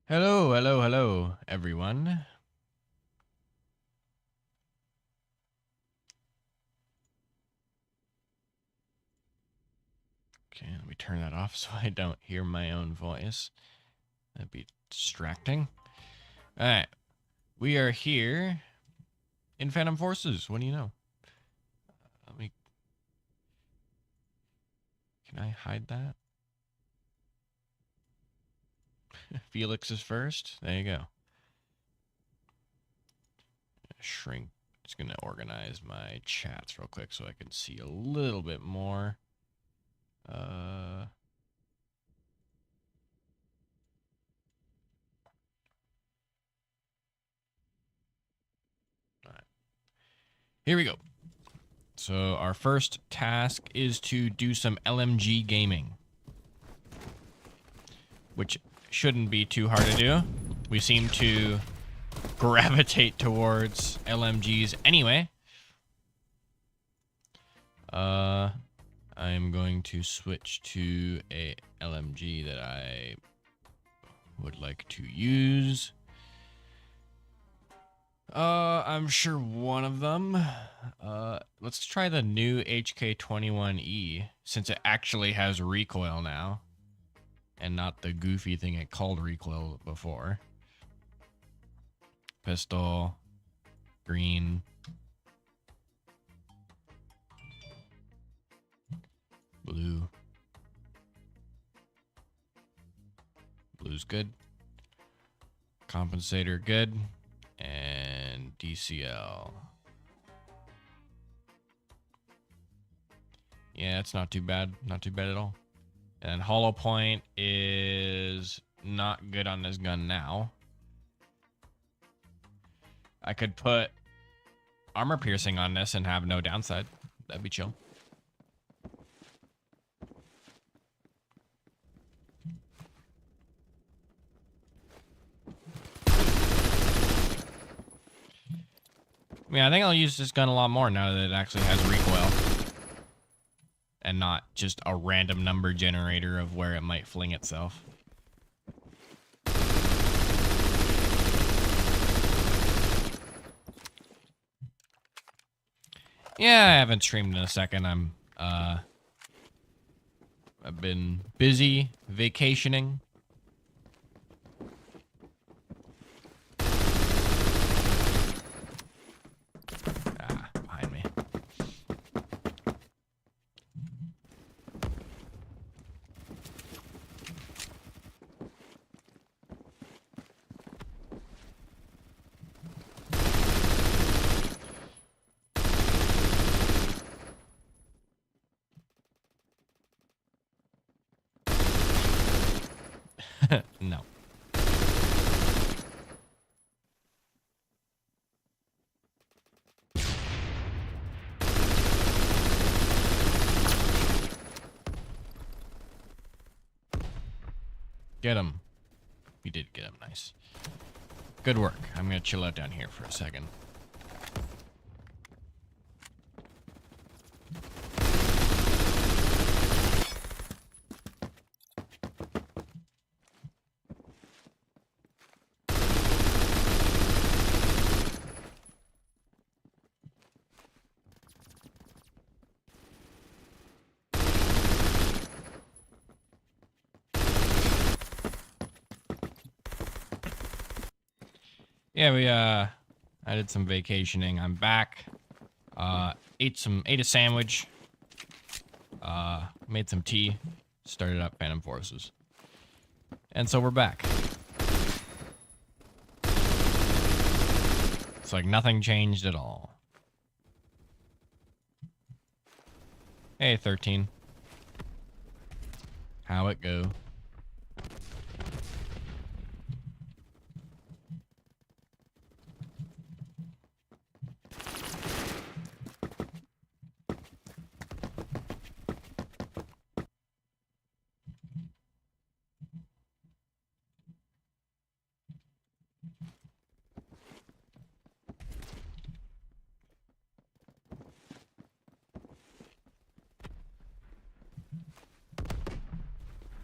Hello, hello, hello, everyone. Okay, let me turn that off so I don't hear my own voice. That'd be distracting. All right, we are here in Phantom Forces. What do you know? Let me. Can I hide that? Felix is first. There you go. Shrink. Just gonna organize my chats real quick so I can see a little bit more. All right. Here we go. So our first task is to do some LMG gaming, which shouldn't be too hard to do. We seem to gravitate towards LMGs anyway. I'm going to switch to a LMG that I would like to use. I'm sure one of them. Let's try the new HK21E, since it actually has recoil now, and not the goofy thing it called recoil before. Pistol, green. Blue. Blue's good. Compensator good. And DCL. Yeah, it's not too bad. Not too bad at all. And hollow point is not good on this gun now. I could put armor piercing on this and have no downside. That'd be chill. I mean, I think I'll use this gun a lot more now that it actually has recoil. And not just a random number generator of where it might fling itself. Yeah, I haven't streamed in a second. I've been busy vacationing. Behind me. No. Get him. We did get him. Nice. Good work. I'm going to chill out down here for a second. Yeah, I did some vacationing. I'm back. Ate a sandwich. Made some tea. Started up Phantom Forces. And so we're back. It's like nothing changed at all. Hey, 13. How it go?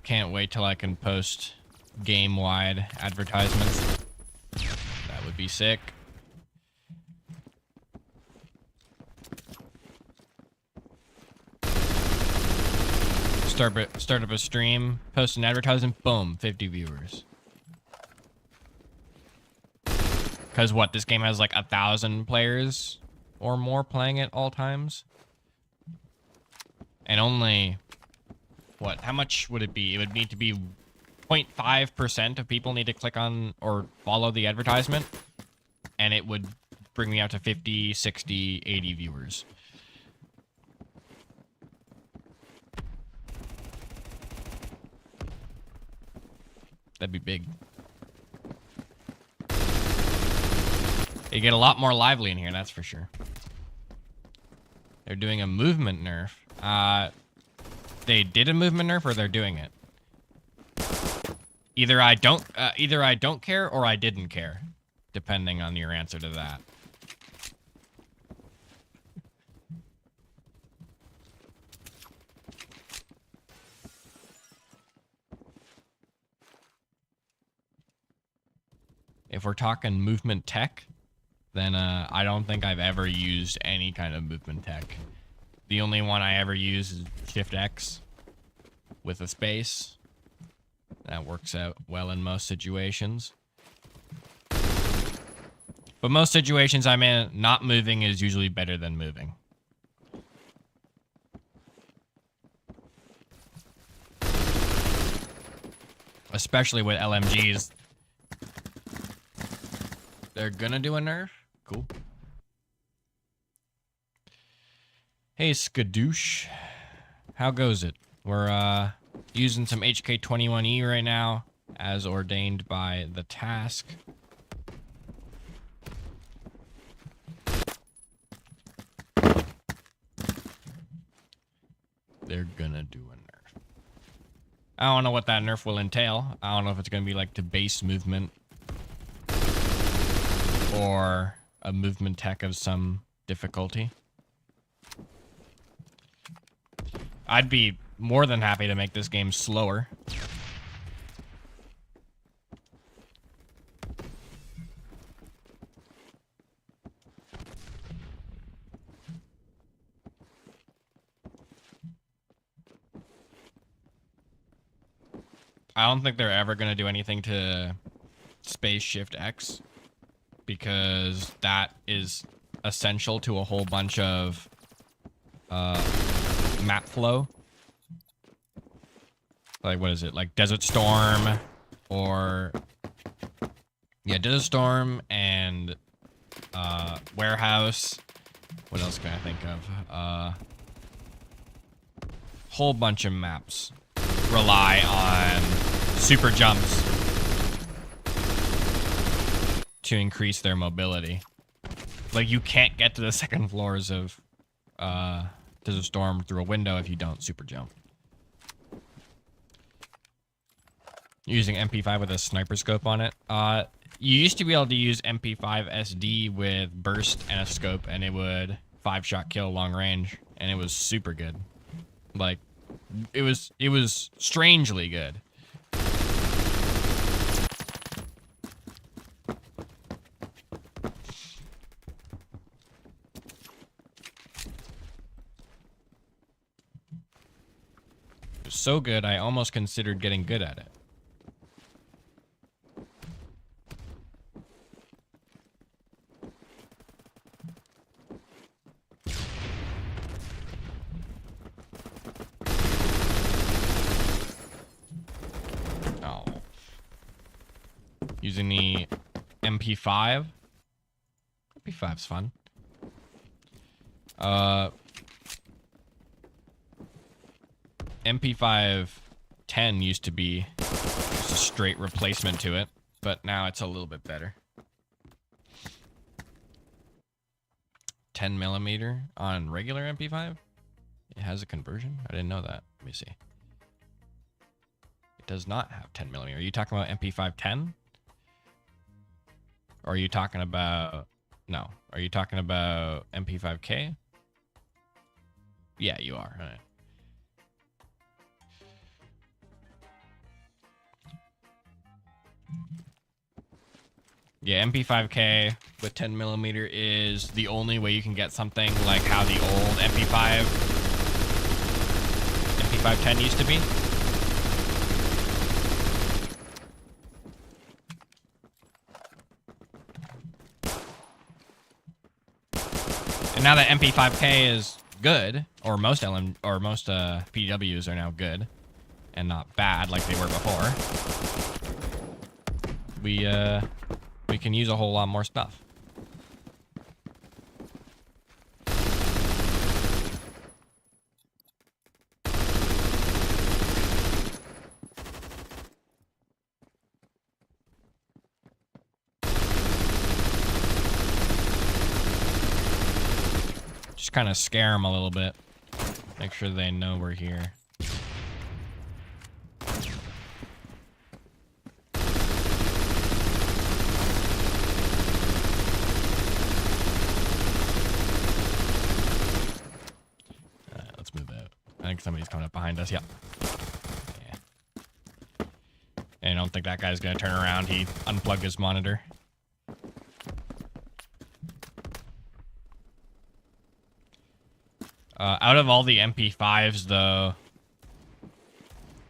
Can't wait till I can post game-wide advertisements. That would be sick. Start up a stream, post an advertisement, boom, 50 viewers. Because what, this game has like 1,000 players or more playing it all times? And only, what, how much would it be? It would need to be 0.5% of people need to click on or follow the advertisement. And it would bring me out to 50, 60, 80 viewers. That'd be big. You get a lot more lively in here, that's for sure. They're doing a movement nerf. They did a movement nerf, or they're doing it. Either I don't care, or I didn't care, depending on your answer to that. If we're talking movement tech, then I don't think I've ever used any kind of movement tech. The only one I ever use is Shift X with a space. That works out well in most situations. But most situations I'm in, not moving is usually better than moving. Especially with LMGs. They're gonna do a nerf? Cool. Hey, Skadoosh. How goes it? We're using some HK21E right now, as ordained by the task. They're gonna do a nerf. I don't know what that nerf will entail. I don't know if it's gonna be like the base movement or a movement tech of some difficulty. I'd be more than happy to make this game slower. I don't think they're ever going to do anything to Space Shift X, because that is essential to a whole bunch of map flow. Like, what is it? Like Desert Storm, or yeah, Desert Storm and Warehouse. What else can I think of? Whole bunch of maps rely on super jumps to increase their mobility. Like, you can't get to the second floors of Desert Storm through a window if you don't super jump. Using MP5 with a sniper scope on it. You used to be able to use MP5 SD with burst and a scope, and it would 5-shot kill long range, and it was super good. Like, it was strangely good. It was so good, I almost considered getting good at it. Using the MP5. MP5's fun. MP5 10 used to be just a straight replacement to it, but now it's a little bit better. 10mm on regular MP5? It has a conversion? I didn't know that. Let me see. It does not have 10mm. Are you talking about MP5 10? Or are you talking about... No. Are you talking about MP5K? Yeah, you are. All right. Yeah, MP5K with 10mm is the only way you can get something like how the old MP510 used to be. And now that MP5K is good, or most PWs are now good and not bad like they were before, we can use a whole lot more stuff. Just kind of scare them a little bit. Make sure they know we're here. Let's move out. I think somebody's coming up behind us. Yep. Yeah. And I don't think that guy's gonna turn around. He unplugged his monitor. Out of all the MP5s, though,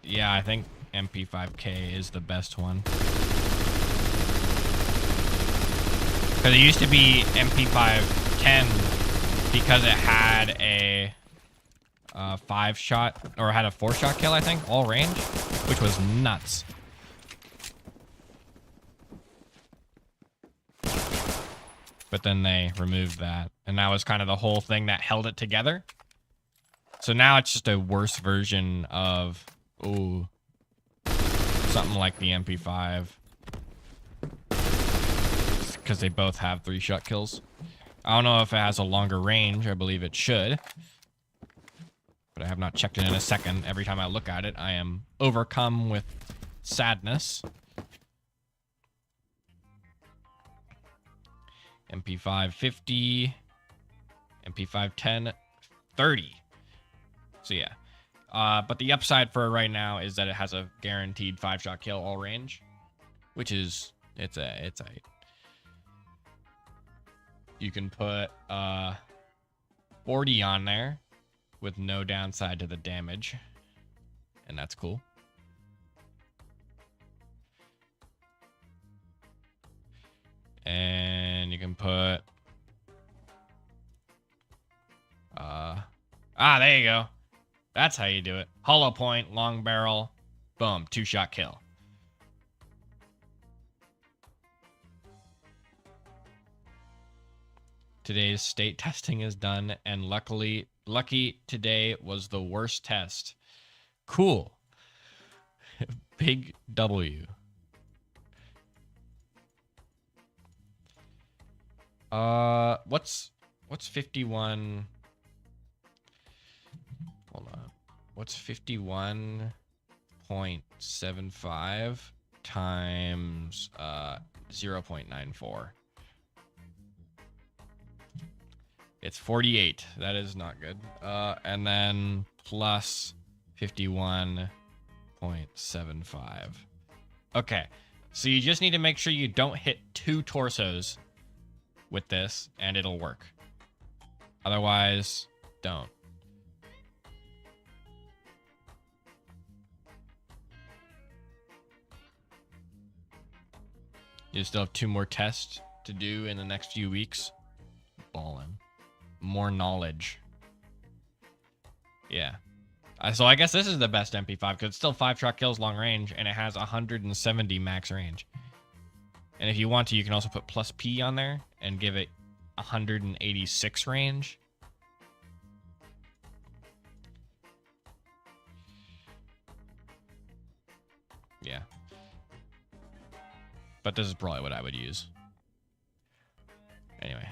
yeah, I think MP5K is the best one. Because it used to be MP510 because it had a 5-shot, or had a 4-shot kill, I think, all range, which was nuts. But then they removed that, and that was kind of the whole thing that held it together. So now it's just a worse version of, ooh, something like the MP5. Because they both have 3-shot kills. I don't know if it has a longer range. I believe it should. But I have not checked it in a second. Every time I look at it, I am overcome with sadness. MP5 50. MP510 30. So yeah. But the upside for it right now is that it has a guaranteed 5-shot kill all range. Which is, it's a you can put 40 on there with no downside to the damage, and that's cool. And you can put there you go. That's how you do it. Hollow point, long barrel, boom, 2-shot kill. Today's state testing is done, and lucky today was the worst test. Cool. Big W. What's 51? Hold on. What's 51.75 times 0.94? It's 48. That is not good. And then plus 51.75. Okay. So you just need to make sure you don't hit 2 torsos with this, and it'll work. Otherwise, don't. You still have 2 more tests to do in the next few weeks. Ballin'. More knowledge. Yeah. So I guess this is the best MP5 because it's still 5-shot kills long range, and it has 170 max range. And if you want to, you can also put plus P on there and give it 186 range. Yeah. But this is probably what I would use. Anyway,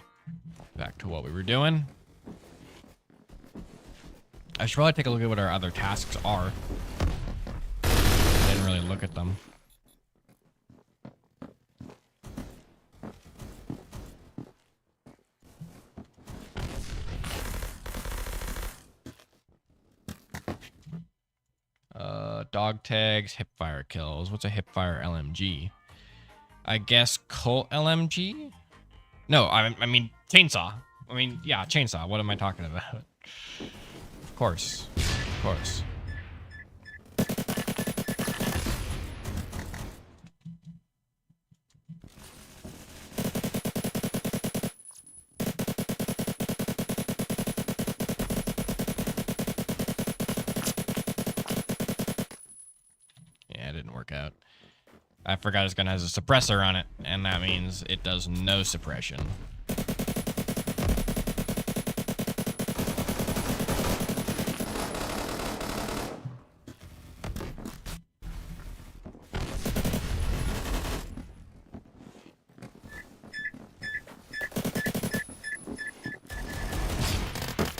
back to what we were doing. I should probably take a look at what our other tasks are. I didn't really look at them. Dog tags, hipfire kills. What's a hipfire LMG? I guess Colt LMG? No, I mean chainsaw. I mean, yeah, chainsaw. What am I talking about? Of course. Of course. Yeah, it didn't work out. I forgot his gun has a suppressor on it, and that means it does no suppression.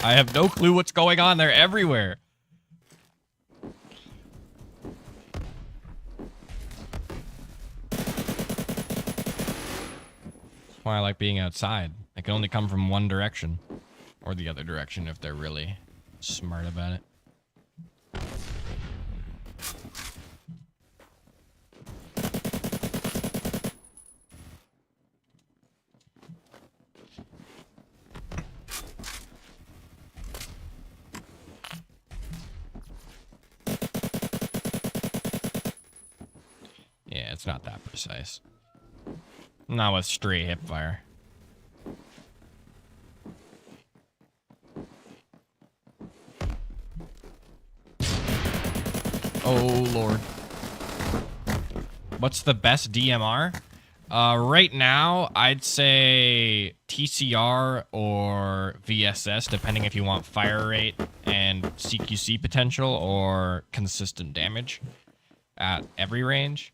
I have no clue what's going on. They're everywhere. That's why I like being outside. They can only come from one direction. Or the other direction if they're really smart about it. Yeah, it's not that precise. Not with straight hip fire. Oh, Lord. What's the best DMR? Right now, I'd say TCR or VSS, depending if you want fire rate and CQC potential or consistent damage at every range.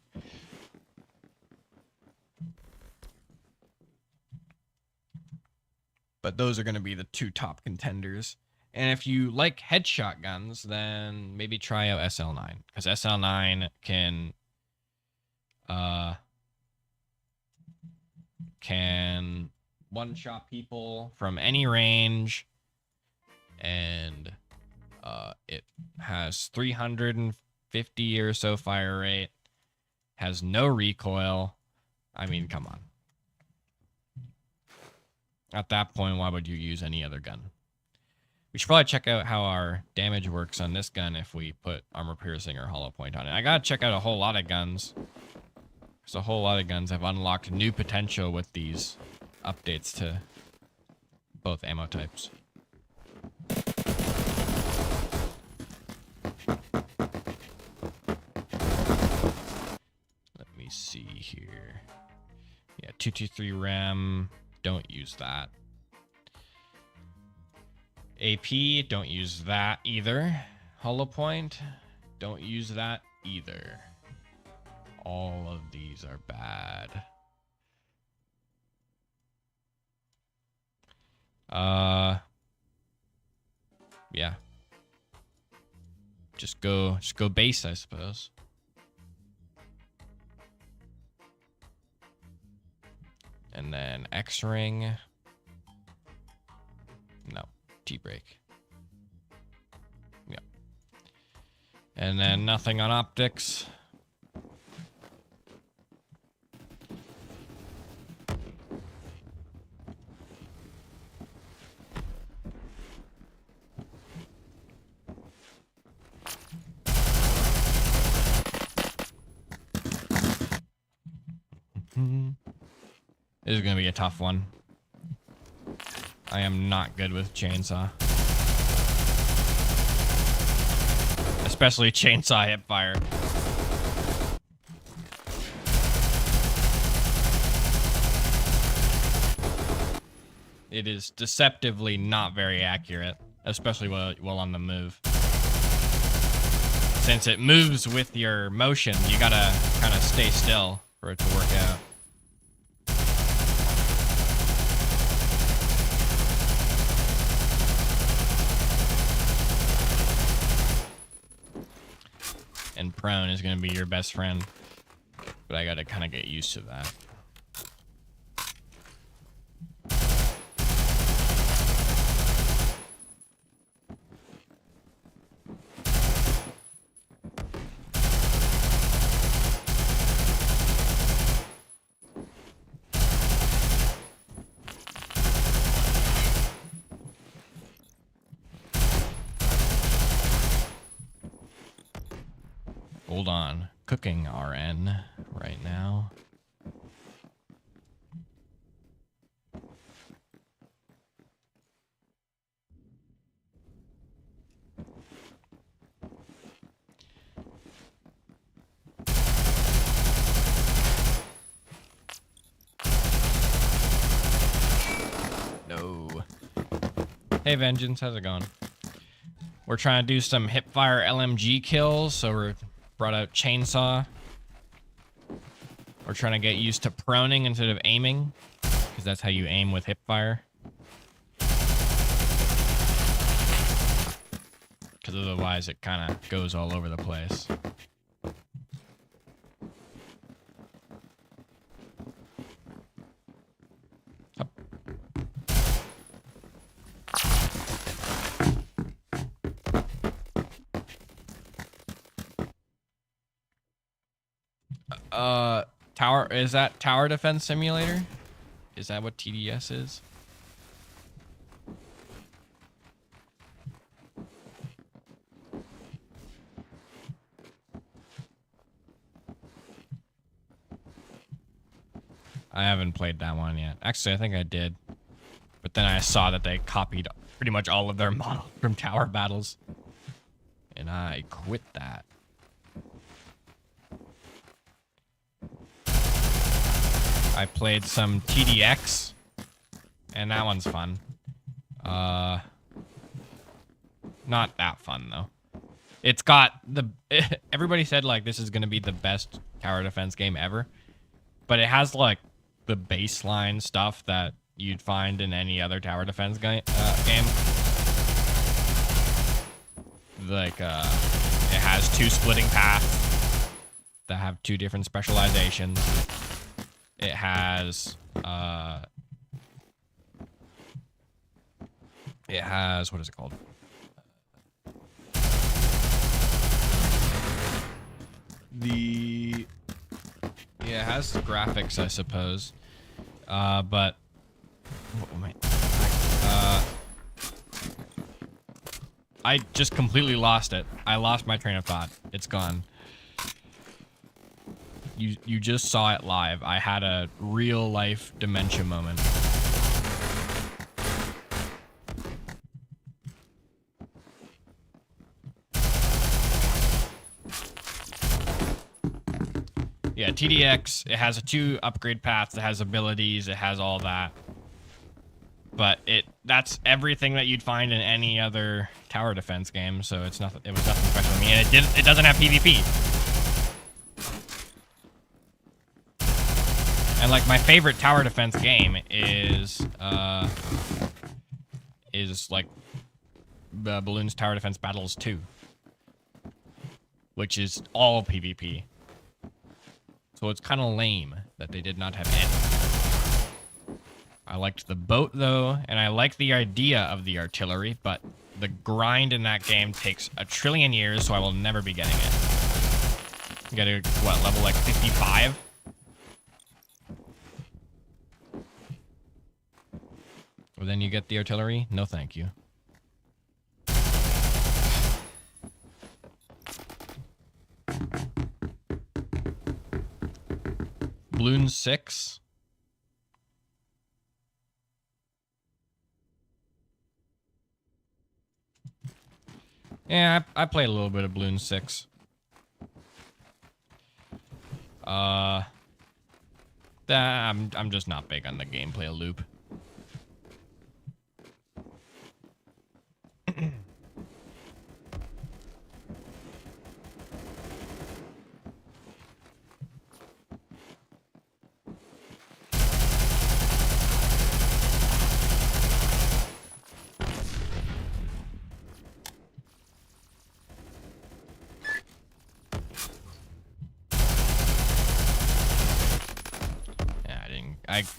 But those are going to be the two top contenders. And if you like headshot guns, then maybe try out SL9. Because SL9 can one-shot people from any range. And it has 350 or so fire rate. Has no recoil. I mean, come on. At that point, why would you use any other gun? We should probably check out how our damage works on this gun if we put armor piercing or hollow point on it. I gotta check out a whole lot of guns. There's a whole lot of guns have unlocked new potential with these updates to both ammo types. Let me see here. Yeah, 223 RAM. Don't use that. AP, don't use that either. Hollow point, don't use that either. All of these are bad. Yeah. Just go base, I suppose. And then X-ring. No, T-brake. Yep. And then nothing on optics. This is going to be a tough one. I am not good with chainsaw. Especially chainsaw hip fire. It is deceptively not very accurate, especially while on the move. Since it moves with your motion, you gotta kind of stay still for it to work out. And prone is going to be your best friend. But I got to kind of get used to that. hold on. Cooking RN right now. No. Hey Vengeance, how's it going? We're trying to do some hipfire LMG kills, so we're brought out chainsaw. We're trying to get used to proning instead of aiming, because that's how you aim with hipfire. Because otherwise it kind of goes all over the place. Tower, is that Tower Defense Simulator? Is that what TDS is? I haven't played that one yet. Actually, I think I did. But then I saw that they copied pretty much all of their models from Tower Battles. And I quit that. I played some TDX, and that one's fun. Not that fun though. It's got the everybody said like this is gonna be the best tower defense game ever, but it has like the baseline stuff that you'd find in any other tower defense game. Like it has 2 splitting paths that have 2 different specializations. It has, what is it called? It has the graphics, I suppose. But, I just completely lost it. I lost my train of thought. It's gone. You just saw it live. I had a real life dementia moment. Yeah, TDX, it has 2 upgrade paths, it has abilities, it has all that. But that's everything that you'd find in any other tower defense game, so it was nothing special to me, and it doesn't have PvP. And like my favorite tower defense game is like Bloons Tower Defense Battles 2, which is all PvP. So it's kind of lame that they did not have any. I liked the boat though, and I liked the idea of the artillery, but the grind in that game takes 1 trillion years, so I will never be getting it. You gotta, what, level like 55? Well, then you get the artillery? No, thank you. Bloons 6? Yeah, I played a little bit of Bloons 6. I'm just not big on the gameplay loop.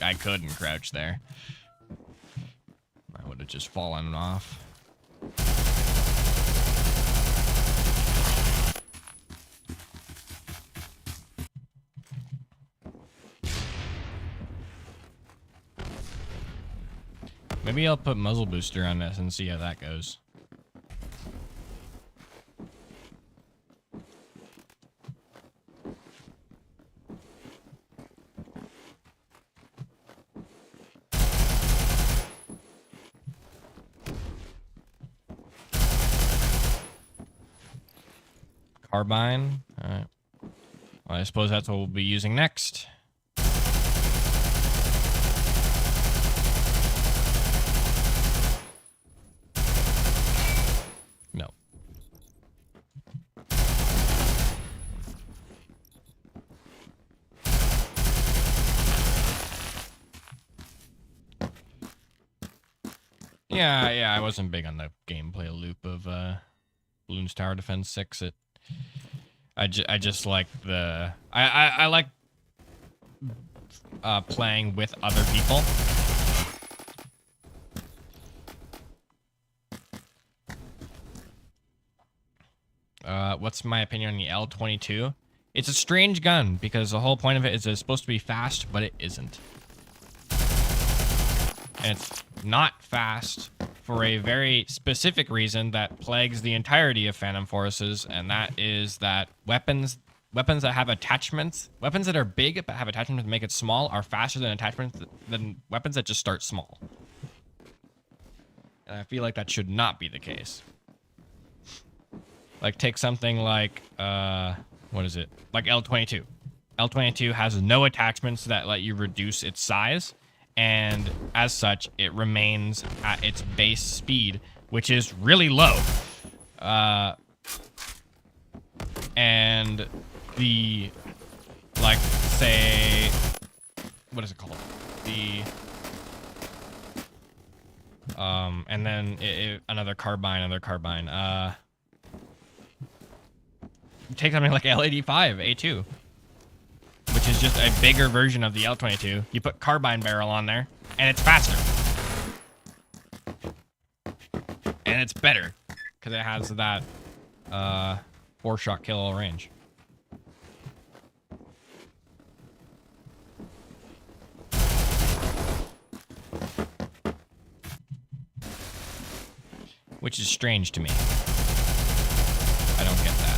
I couldn't crouch there. I would have just fallen off. Maybe I'll put muzzle booster on this and see how that goes. Carbine. All right. Well, I suppose that's what we'll be using next. No. Yeah, I wasn't big on the gameplay loop of Bloons Tower Defense 6. I just like the I like playing with other people. What's my opinion on the L22? It's a strange gun because the whole point of it is it's supposed to be fast, but it isn't. And it's not fast for a very specific reason that plagues the entirety of Phantom Forces, and that is that weapons that have attachments, weapons that are big but have attachments to make it small, are faster than weapons that just start small. And I feel like that should not be the case. Like, take something like, what is it? Like L22. L22 has no attachments that let you reduce its size, and as such, it remains at its base speed, which is really low. And the, like, say, what is it called? And then another carbine. Take something like L85, A2, which is just a bigger version of the L22. You put carbine barrel on there, and it's faster. And it's better, because it has that 4-shot kill range. Which is strange to me. I don't get that.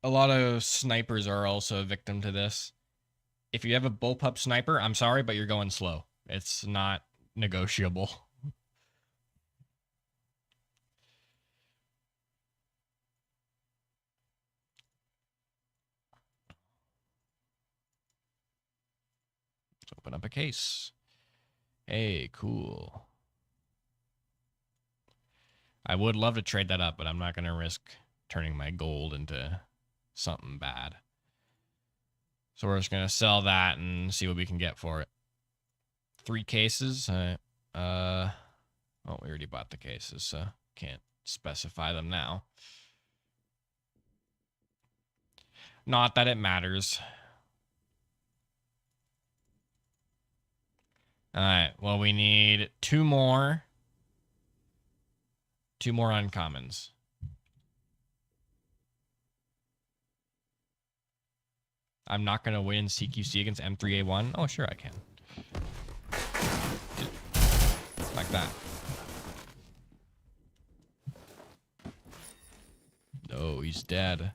A lot of snipers are also a victim to this. If you have a bullpup sniper, I'm sorry, but you're going slow. It's not negotiable. Let's open up a case. Hey, cool. I would love to trade that up, but I'm not going to risk turning my gold into something bad. So we're just going to sell that and see what we can get for it. 3 cases. Oh, we already bought the cases, so can't specify them now. Not that it matters. All right, well, we need 2 more. 2 more uncommons. I'm not going to win CQC against M3A1. Oh, sure I can. Like that. Oh, he's dead.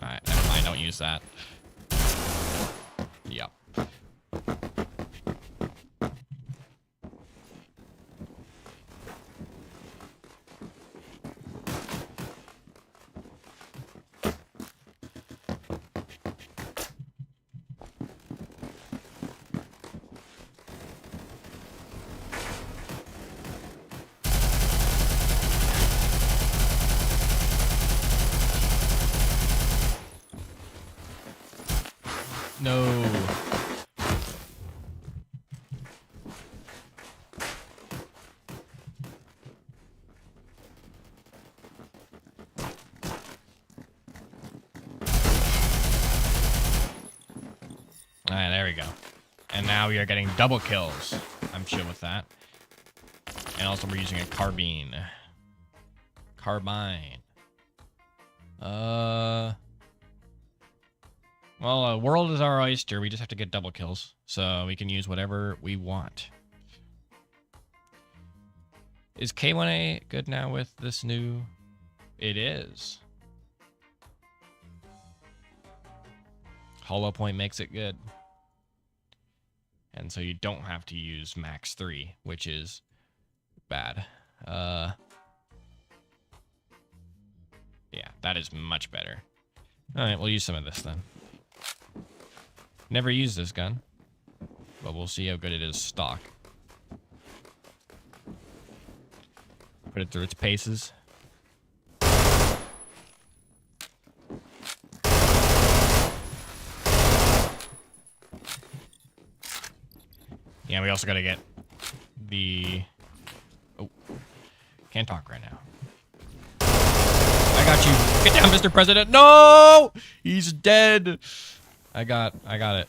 Alright, never mind, don't use that. Yep. No. Alright, there we go. And now we are getting double kills. I'm chill with that. And also we're using a carbine. Carbine. Well, world is our oyster. We just have to get double kills. So we can use whatever we want. Is K1A good now with this new... It is. Hollow Point makes it good. And so you don't have to use max 3, which is bad. Yeah, that is much better. Alright, we'll use some of this then. Never used this gun, but we'll see how good it is stock. Put it through its paces. Yeah, we also gotta get the... Oh, can't talk right now. I got you. Get down, Mr. President. No! He's dead. I got it.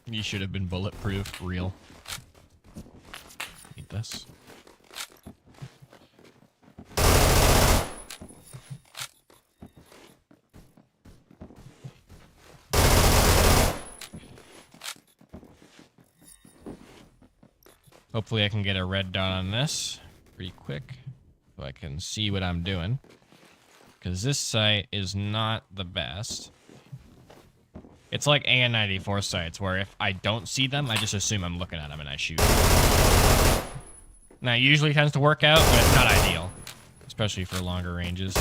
You should have been bulletproof, real. Eat this. Hopefully I can get a red dot on this pretty quick so I can see what I'm doing. Because this sight is not the best. It's like AN-94 sights, where if I don't see them, I just assume I'm looking at them and I shoot. Now, it usually tends to work out, but it's not ideal. Especially for longer ranges.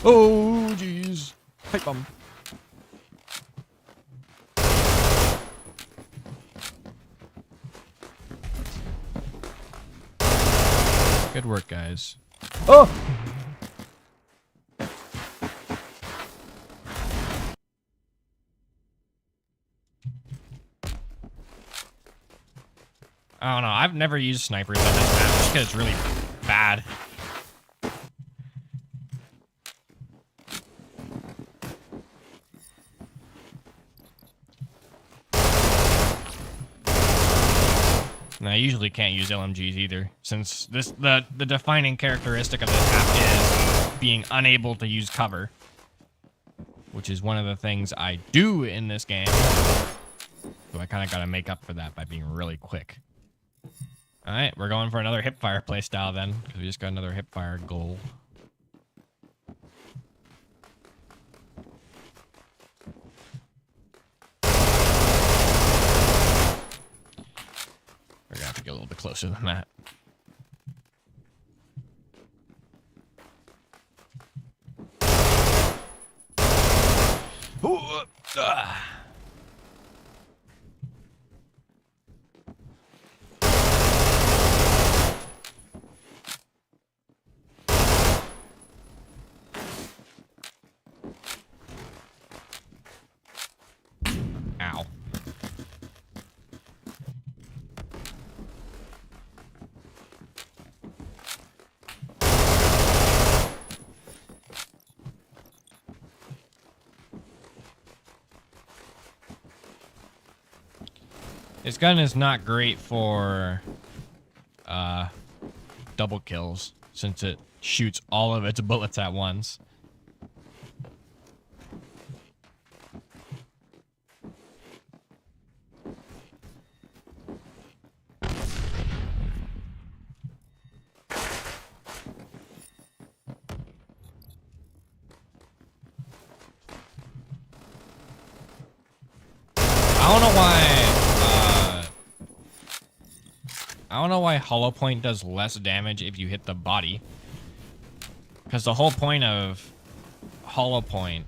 Oh, jeez. Pipe bomb. Good work, guys. Oh! I don't know. I've never used snipers on this map just because it's really bad. And I usually can't use LMGs either, since the defining characteristic of this map is being unable to use cover, which is one of the things I do in this game. So I kind of got to make up for that by being really quick. All right, we're going for another hipfire playstyle then, because we just got another hipfire goal. We're gonna have to get a little bit closer than that. Ooh, Ow. This gun is not great for double kills, since it shoots all of its bullets at once. I don't know why Hollow Point does less damage if you hit the body. Because the whole point of Hollow Point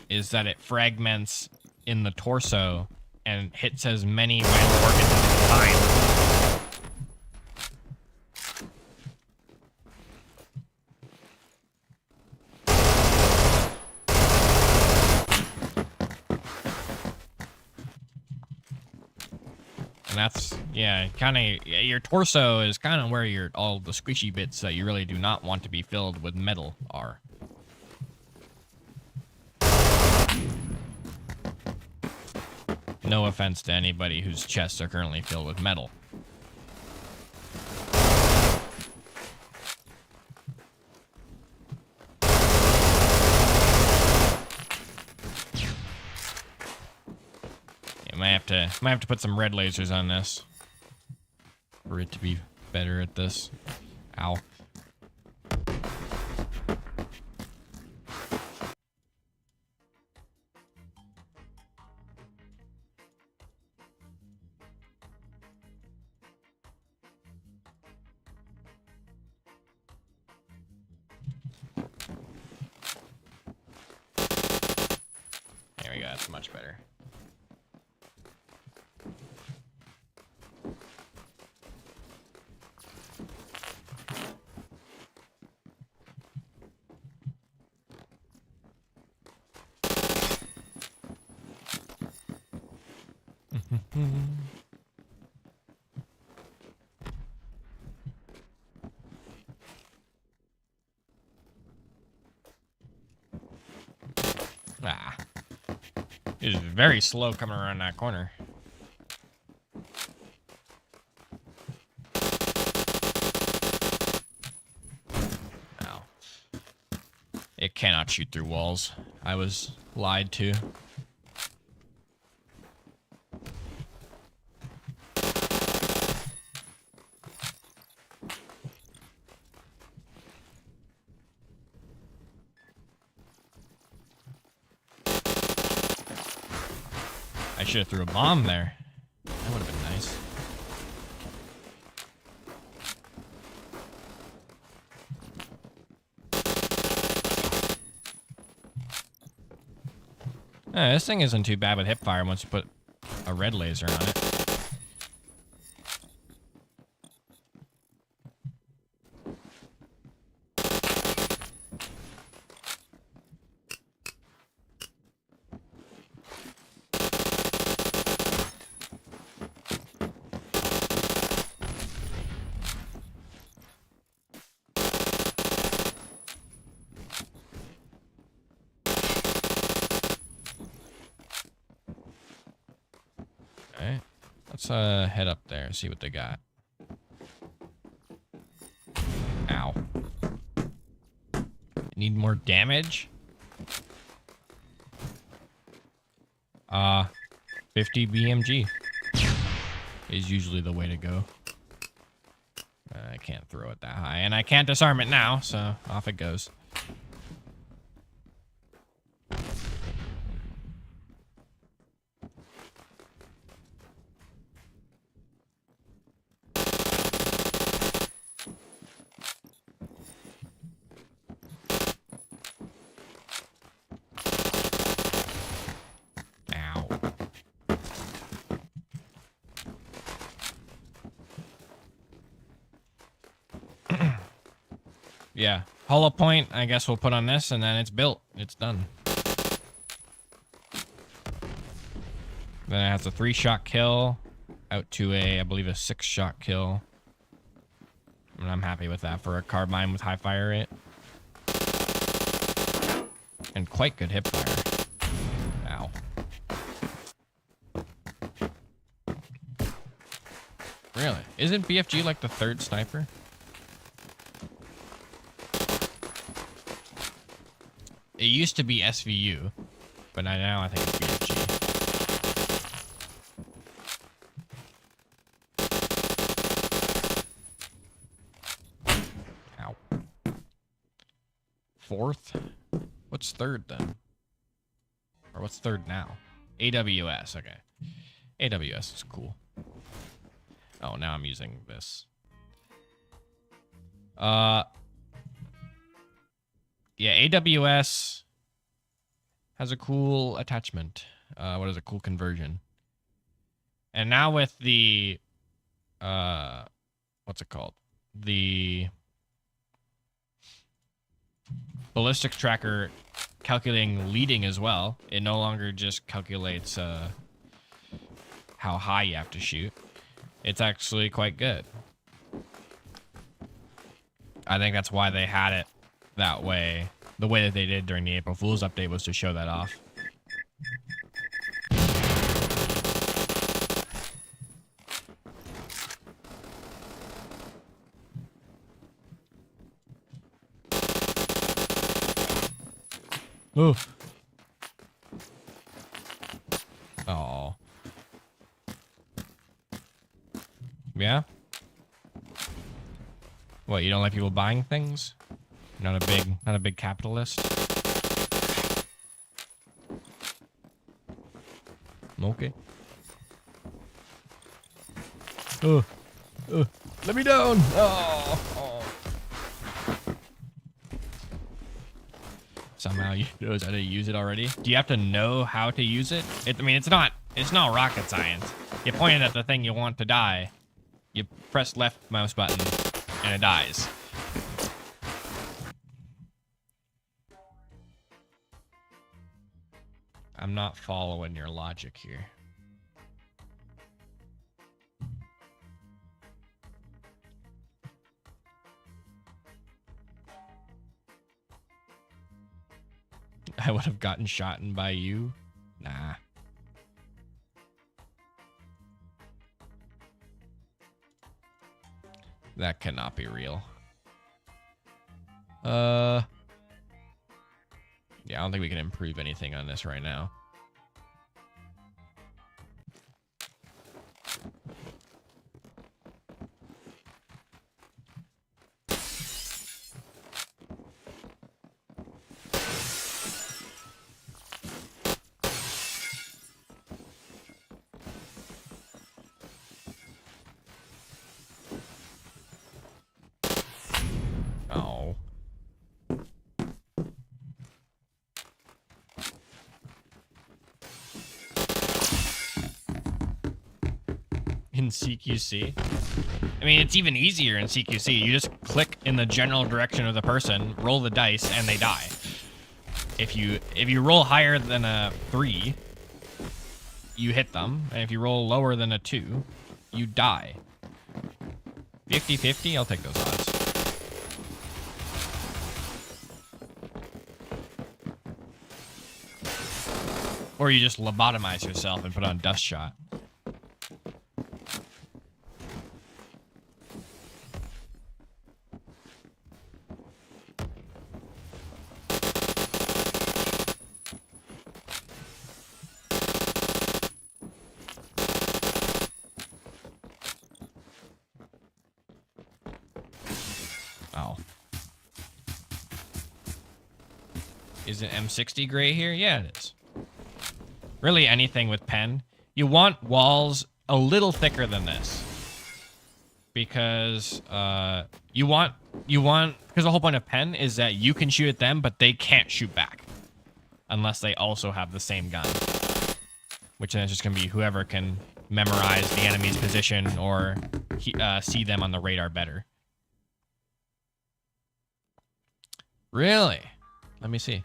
is that it fragments in the torso and hits as many vital organs at a time. And that's, yeah, kind of, your torso is kind of where all the squishy bits that you really do not want to be filled with metal are. No offense to anybody whose chests are currently filled with metal. Might have to put some red lasers on this for it to be better at this. Ow. There we go, that's much better. Ah. It was very slow coming around that corner. Ow. It cannot shoot through walls. I was lied to. I should have threw a bomb there. That would have been nice. This thing isn't too bad with hip fire once you put a red laser on it. Let's head up there and see what they got. Ow. Need more damage? 50 BMG is usually the way to go. I can't throw it that high, and I can't disarm it now, so off it goes. Yeah, hollow point, I guess we'll put on this, and then it's built. It's done. Then it has a 3-shot kill out to I believe a 6-shot kill. And I'm happy with that for a carbine with high fire rate. And quite good hip fire. Ow. Really? Isn't BFG like the 3rd sniper? It used to be SVU, but now I think it's BFG. Ow. 4th? What's 3rd then? Or what's 3rd now? AWS, okay. AWS is cool. Oh, now I'm using this. Yeah, AWS has a cool attachment. What is a cool conversion? And now with the, what's it called? The ballistic tracker calculating leading as well. It no longer just calculates how high you have to shoot. It's actually quite good. I think that's why they had it that way. The way that they did during the April Fool's update was to show that off. Oh. Oh. Yeah? What, you don't like people buying things? You're not a big capitalist? Okay. Let me down! Oh. Somehow you knows how to use it already. Do you have to know how to use it? I mean, it's not rocket science. You point it at the thing you want to die. You press left mouse button, and it dies. I'm not following your logic here. I would have gotten shot by you? Nah. That cannot be real. Yeah, I don't think we can improve anything on this right now. Oh. In CQC? I mean, it's even easier in CQC. You just click in the general direction of the person, roll the dice, and they die. If you roll higher than a 3, you hit them. And if you roll lower than a 2, you die. 50-50? I'll take those odds. Or you just lobotomize yourself and put on Dust Shot. Oh. Is it M60 gray here? Yeah, it is. Really anything with pen. You want walls a little thicker than this. Because because the whole point of pen is that you can shoot at them, but they can't shoot back. Unless they also have the same gun. Which then is just going to be whoever can memorize the enemy's position or see them on the radar better. Really? Let me see.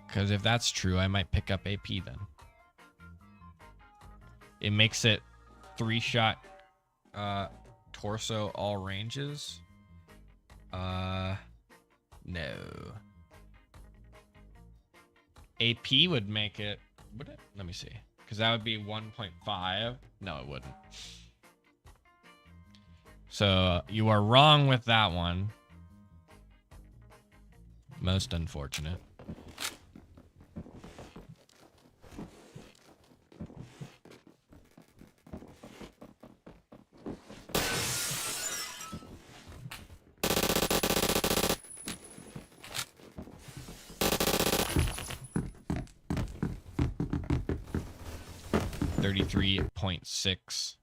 Because if that's true, I might pick up AP then. It makes it 3-shot torso all ranges. No. AP would make it... Would it? Let me see. Because that would be 1.5. No, it wouldn't. So you are wrong with that one. Most unfortunate. .6.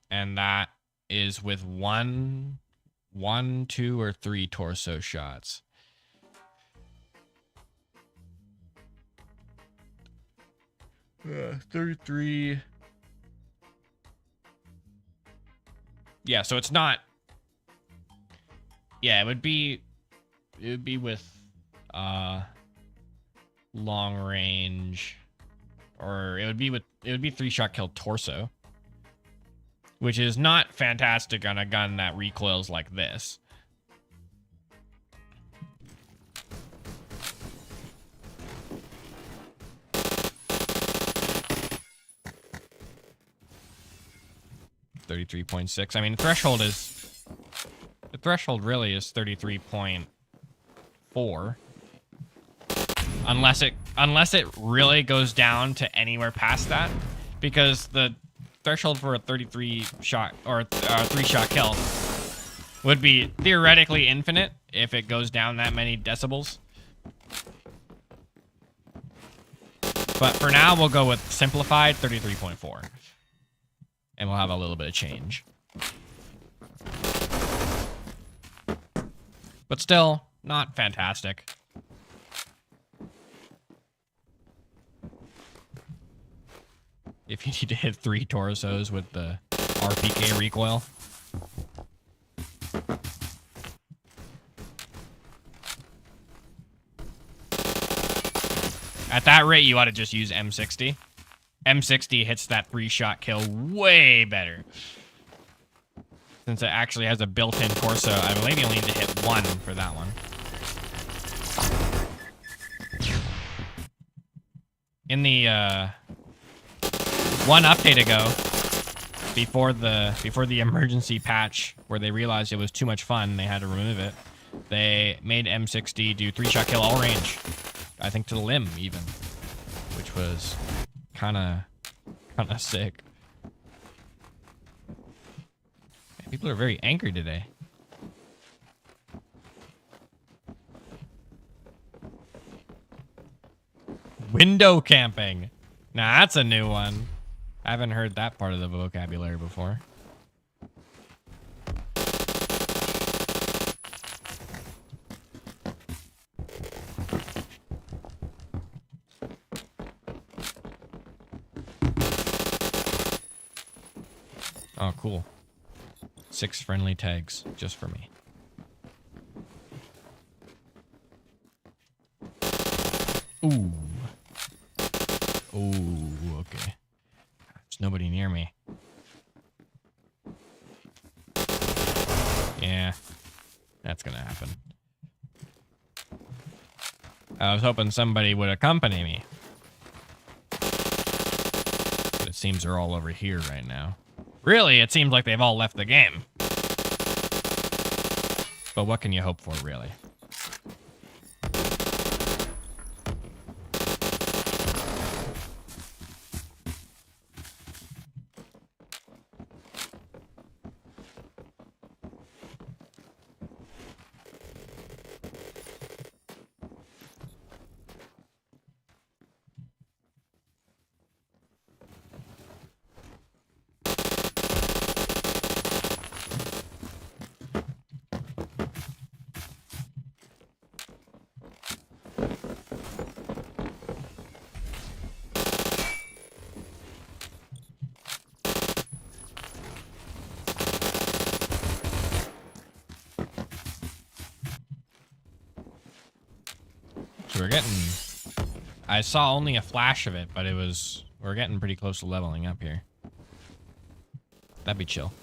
And that is with one, 2, or 3 torso shots. 33. Yeah, so it's not. Yeah, it would be with long range, or it would be 3-shot kill torso, which is not fantastic on a gun that recoils like this. $33.6. I mean, the threshold really is 33.4. Unless it really goes down to anywhere past that, because the threshold for a 33 shot or 3-shot kill would be theoretically infinite if it goes down that many decibels. But for now, we'll go with simplified 33.4. And we'll have a little bit of change. But still, not fantastic. If you need to hit 3 torsos with the RPK recoil. At that rate, you ought to just use M60. M60 hits that 3-shot kill way better. Since it actually has a built-in torso, I believe you only need to hit 1 for that one. In the one update ago, before the emergency patch where they realized it was too much fun, they had to remove it. They made M60 do 3-shot kill all range. I think to the limb even, which was kind of sick. Man, people are very angry today. Window camping. Nah, that's a new one. I haven't heard that part of the vocabulary before. Oh, cool. 6 friendly tags just for me. Ooh. Ooh, okay. There's nobody near me. Yeah, that's gonna happen. I was hoping somebody would accompany me. But it seems they're all over here right now. Really, it seems like they've all left the game. But what can you hope for, really? So we're getting... I saw only a flash of it, but it was... We're getting pretty close to leveling up here. That'd be chill.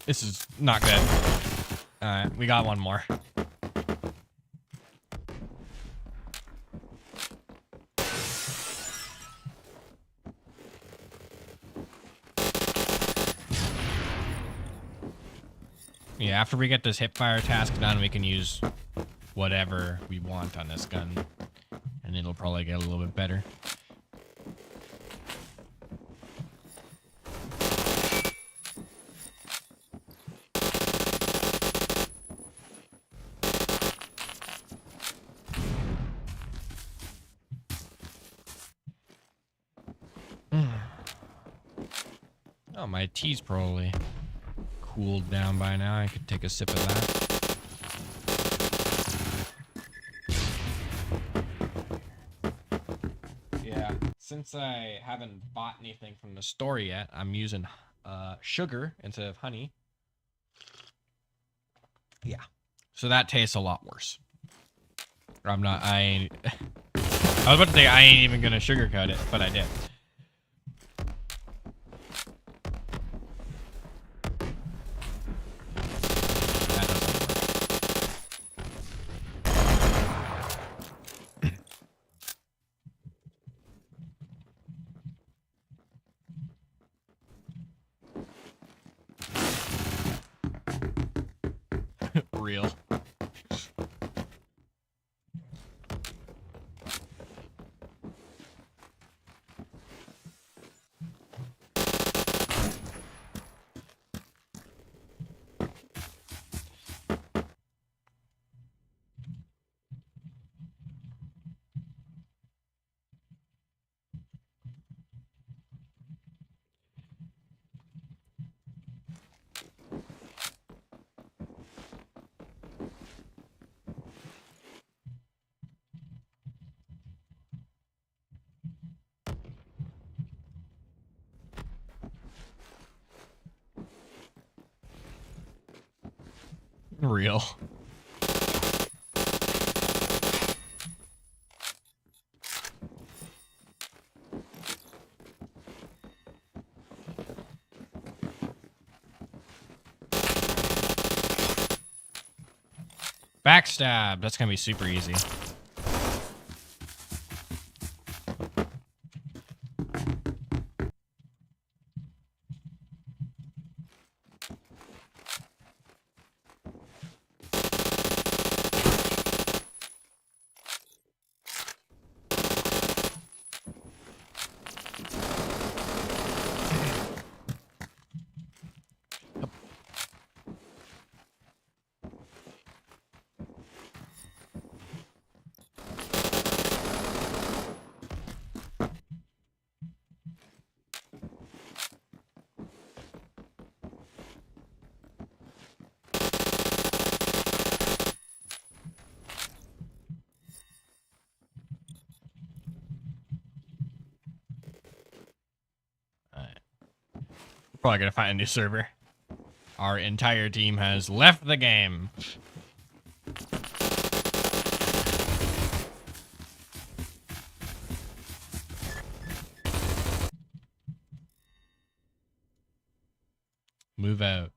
This is not good. Alright, we got one more. Yeah, after we get this hipfire task done, we can use whatever we want on this gun. And it'll probably get a little bit better. Oh, my tea's probably cooled down by now. I could take a sip of that. Yeah, since I haven't bought anything from the store yet, I'm using sugar instead of honey. Yeah. So that tastes a lot worse. I was about to say I ain't even gonna sugarcoat it, but I did. That doesn't work. Real. Real. Backstab. That's gonna be super easy. Probably gonna find a new server. Our entire team has left the game. Move out.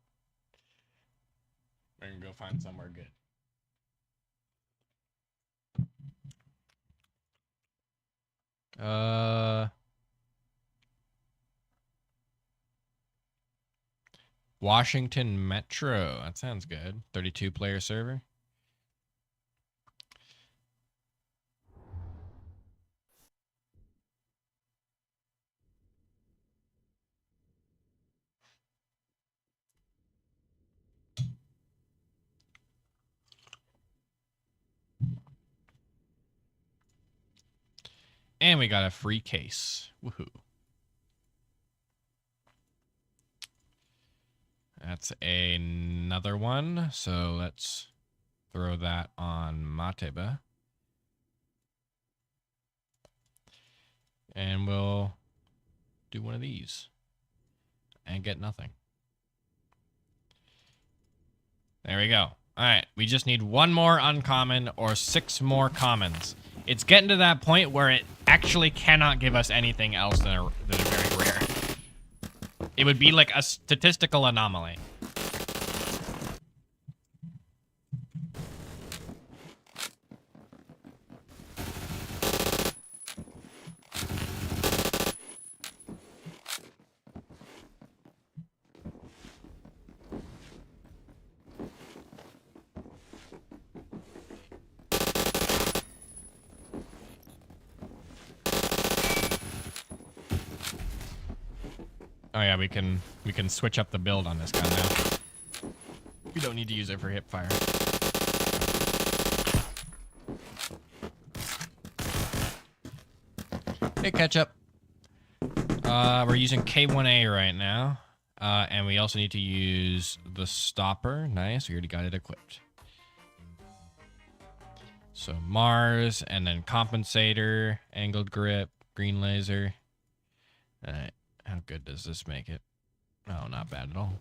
We're gonna go find somewhere good. Washington Metro. That sounds good. 32 player server. And we got a free case. Woohoo. That's another one. So let's throw that on Mateba. And we'll do one of these. And get nothing. There we go. Alright, we just need one more uncommon or 6 more commons. It's getting to that point where it actually cannot give us anything else than a very rare. It would be like a statistical anomaly. Oh yeah, we can switch up the build on this gun now. We don't need to use it for hip fire. Hey, Ketchup. We're using K1A right now. And we also need to use the stopper. Nice, we already got it equipped. So Mars, and then compensator, angled grip, green laser. Alright, how good does this make it? Oh, not bad at all.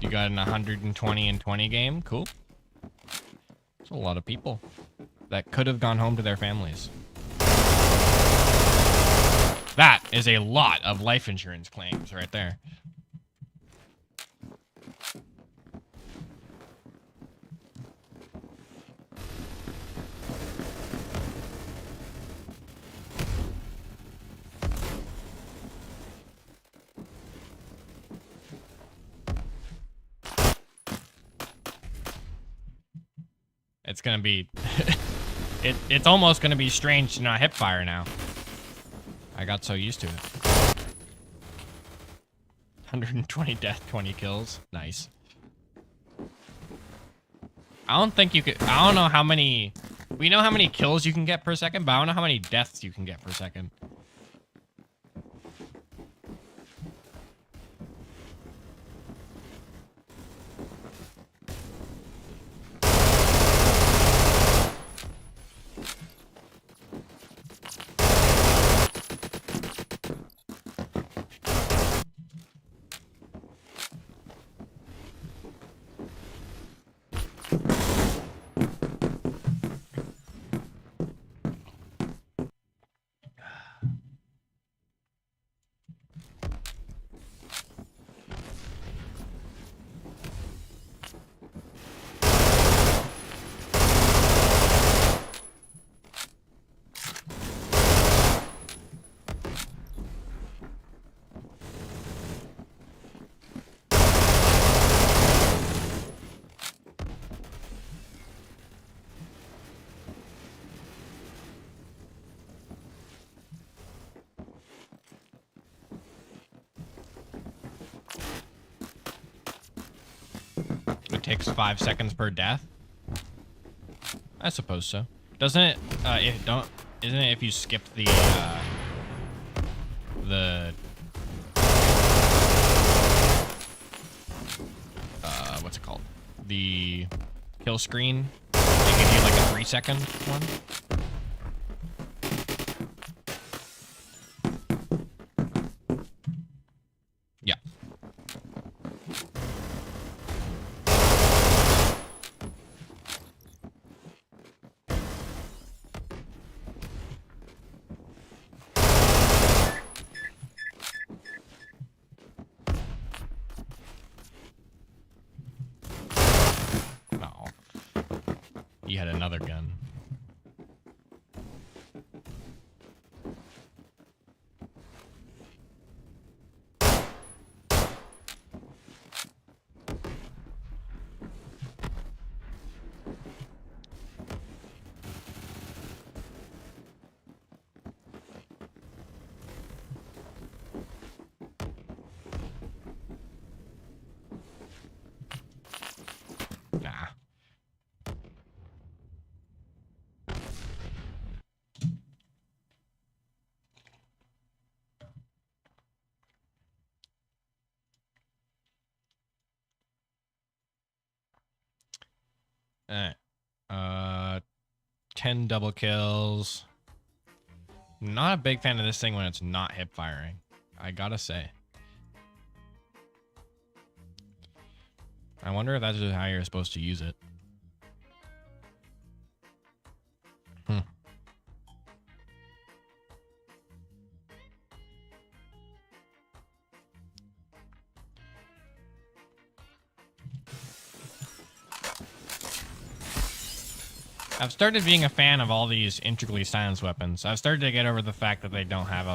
You got an 120 and 20 game? Cool. That's a lot of people that could have gone home to their families. That is a lot of life insurance claims right there. It's gonna be... it's almost gonna be strange to not hip fire now. I got so used to it. 120 death, 20 kills. Nice. I don't think you could... I don't know how many... We know how many kills you can get per second, but I don't know how many deaths you can get per second. It takes 5 seconds per death? I suppose so. Doesn't it, isn't it if you skip the what's it called? The kill screen? They give you like a 3-second one? Yeah. He had another gun. Nah. Alright. 10 double kills. Not a big fan of this thing when it's not hip firing, I gotta say. I wonder if that's just how you're supposed to use it. I've started being a fan of all these integrally silenced weapons. I've started to get over the fact that they don't have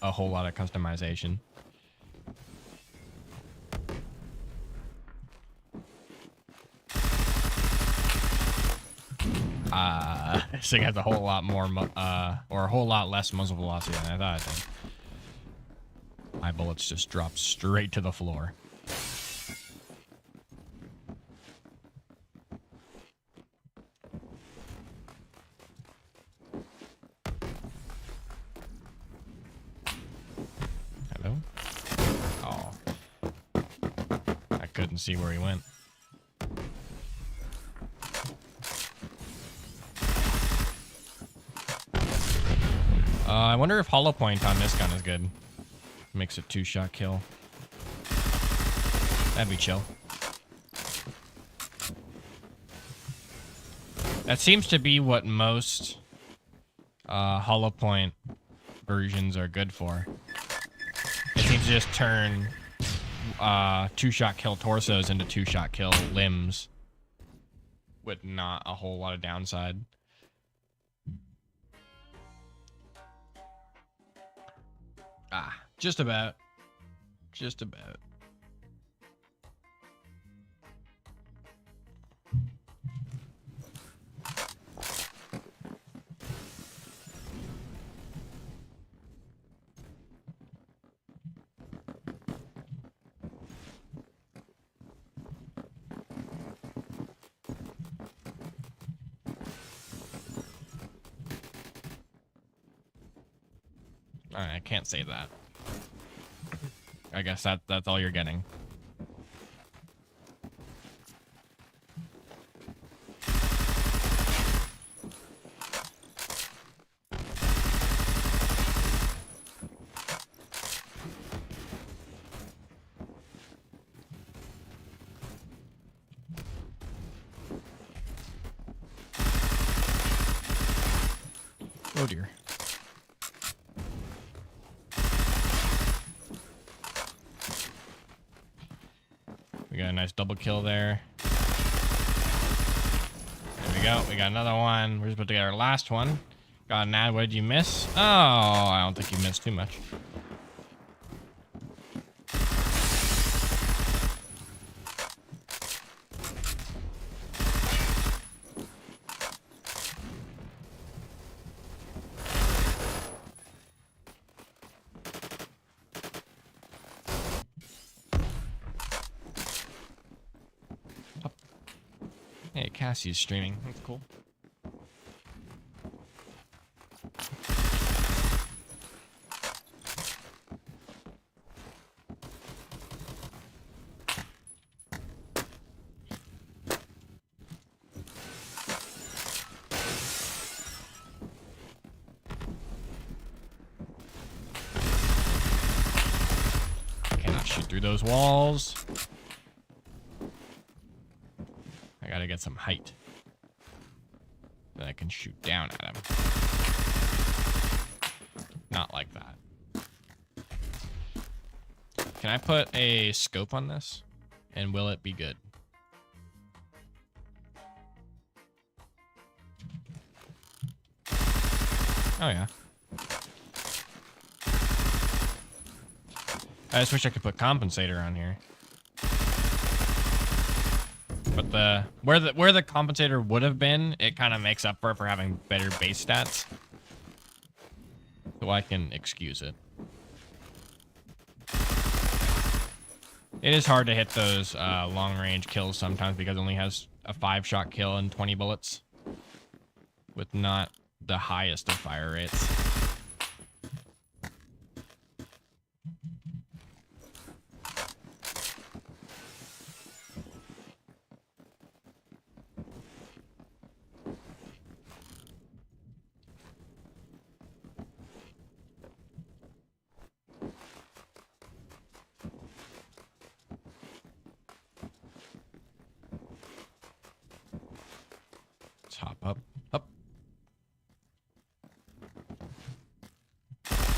a whole lot of customization. This thing has a whole lot more, or a whole lot less muzzle velocity than I thought it did. My bullets just drop straight to the floor. Hello? Oh. I couldn't see where he went. I wonder if hollow point on this gun is good. Makes a 2-shot kill. That'd be chill. That seems to be what most hollow point versions are good for. It seems to just turn 2-shot kill torsos into 2-shot kill limbs with not a whole lot of downside. Just about. Just about. Alright, I can't say that. I guess that's all you're getting. Oh dear. We got a nice double kill there. There we go. We got another one. We're just about to get our last one. Got an ad. What did you miss? Oh, I don't think you missed too much. Hey, Cassie's streaming. That's cool. Cannot shoot through those walls. I gotta get some height. Then I can shoot down at him. Not like that. Can I put a scope on this? And will it be good? Oh yeah. I just wish I could put compensator on here. But where the compensator would have been, it kind of makes up for it for having better base stats. So I can excuse it. It is hard to hit those long range kills sometimes because it only has a 5-shot kill and 20 bullets. With not the highest of fire rates. Let's hop up. Up.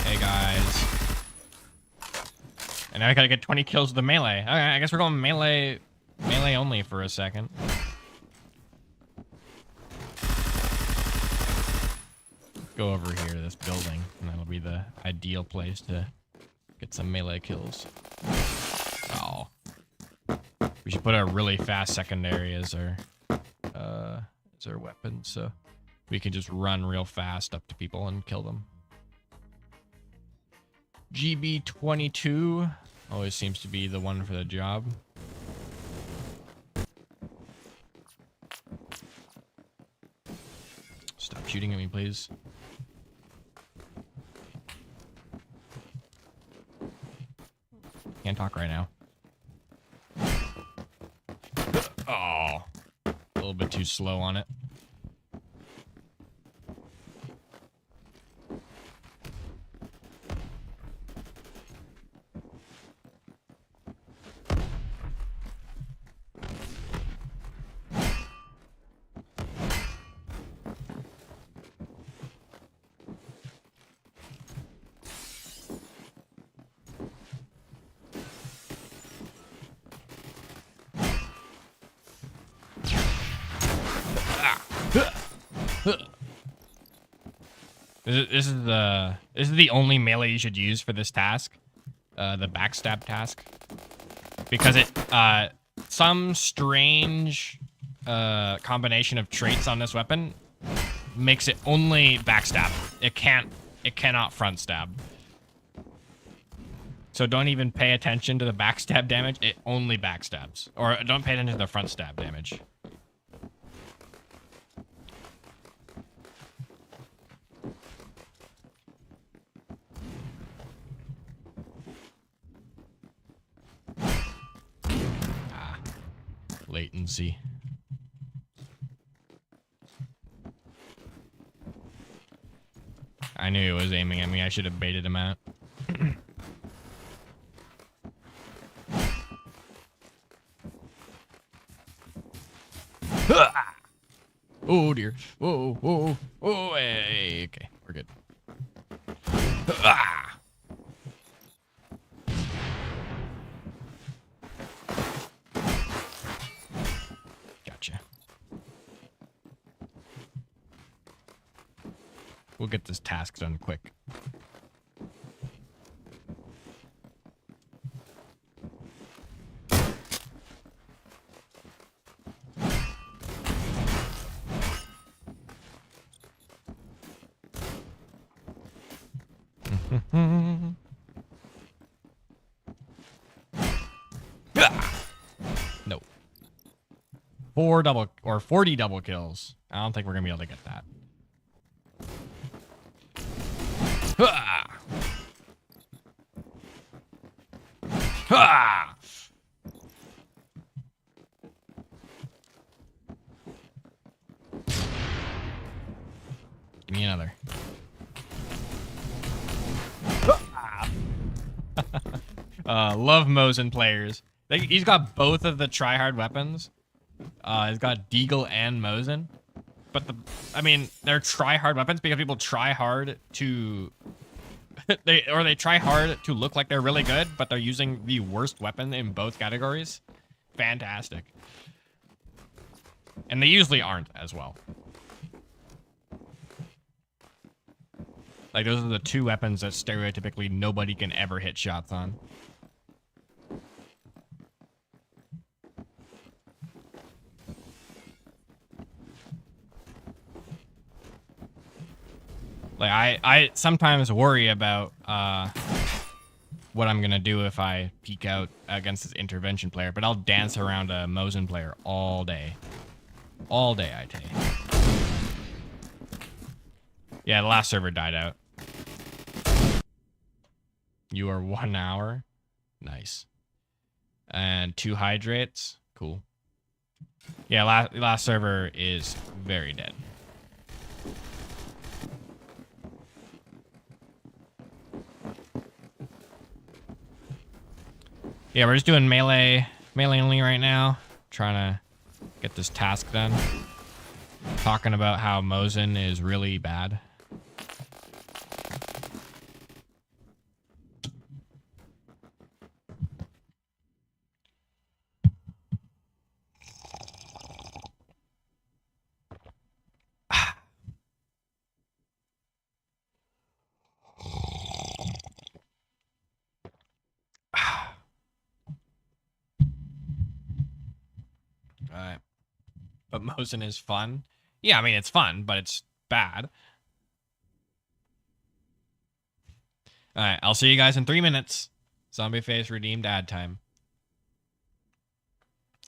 Hey guys. And now I gotta get 20 kills with the melee. Okay, I guess we're going melee only for a second. go over here to this building, and that'll be the ideal place to get some melee kills. Oh. We should put a really fast secondary as our weapon, so we can just run real fast up to people and kill them. GB22 always seems to be the one for the job. Stop shooting at me, please. Can't talk right now. Oh, a little bit too slow on it. This is the only melee you should use for this task, the backstab task, because it some strange combination of traits on this weapon makes it only backstab. It cannot front stab. So don't even pay attention to the backstab damage. It only backstabs, or don't pay attention to the front stab damage. Latency. I knew he was aiming at me. I should have baited him out. Oh dear. Whoa, whoa, whoa. Hey, okay, we're good. Gotcha. We'll get this task done quick. No. 40 double kills. I don't think we're gonna be able to get that. Give me another. Love Mosin players. He's got both of the tryhard weapons. He's got Deagle and Mosin. But I mean, they're tryhard weapons because people try hard to they try hard to look like they're really good, but they're using the worst weapon in both categories. Fantastic. And they usually aren't as well. Like, those are the two weapons that stereotypically nobody can ever hit shots on. Like, I sometimes worry about what I'm gonna do if I peek out against this intervention player, but I'll dance around a Mosin player all day. All day, I tell you. Yeah, the last server died out. You are 1 hour. Nice. And 2 hydrates. Cool. Yeah, last server is very dead. Yeah, we're just doing melee only right now. Trying to get this task done. Talking about how Mosin is really bad. Mosin is fun. Yeah, I mean, it's fun, but it's bad. All right, I'll see you guys in 3 minutes. Zombie face redeemed ad time.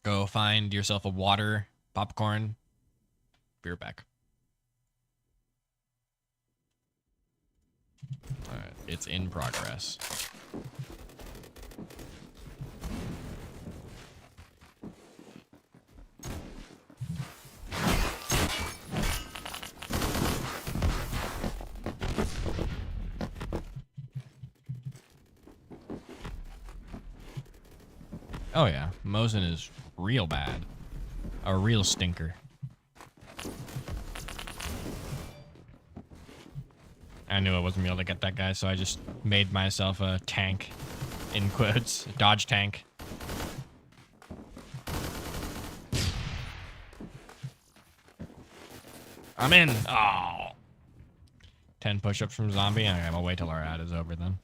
Go find yourself a water, popcorn, be right back. All right, it's in progress. Oh yeah, Mosin is real bad. A real stinker. I knew I wasn't gonna be able to get that guy, so I just made myself a tank, in quotes, a dodge tank. I'm in. Oh. 10 push-ups from zombie. Okay, I'll wait till our ad is over then.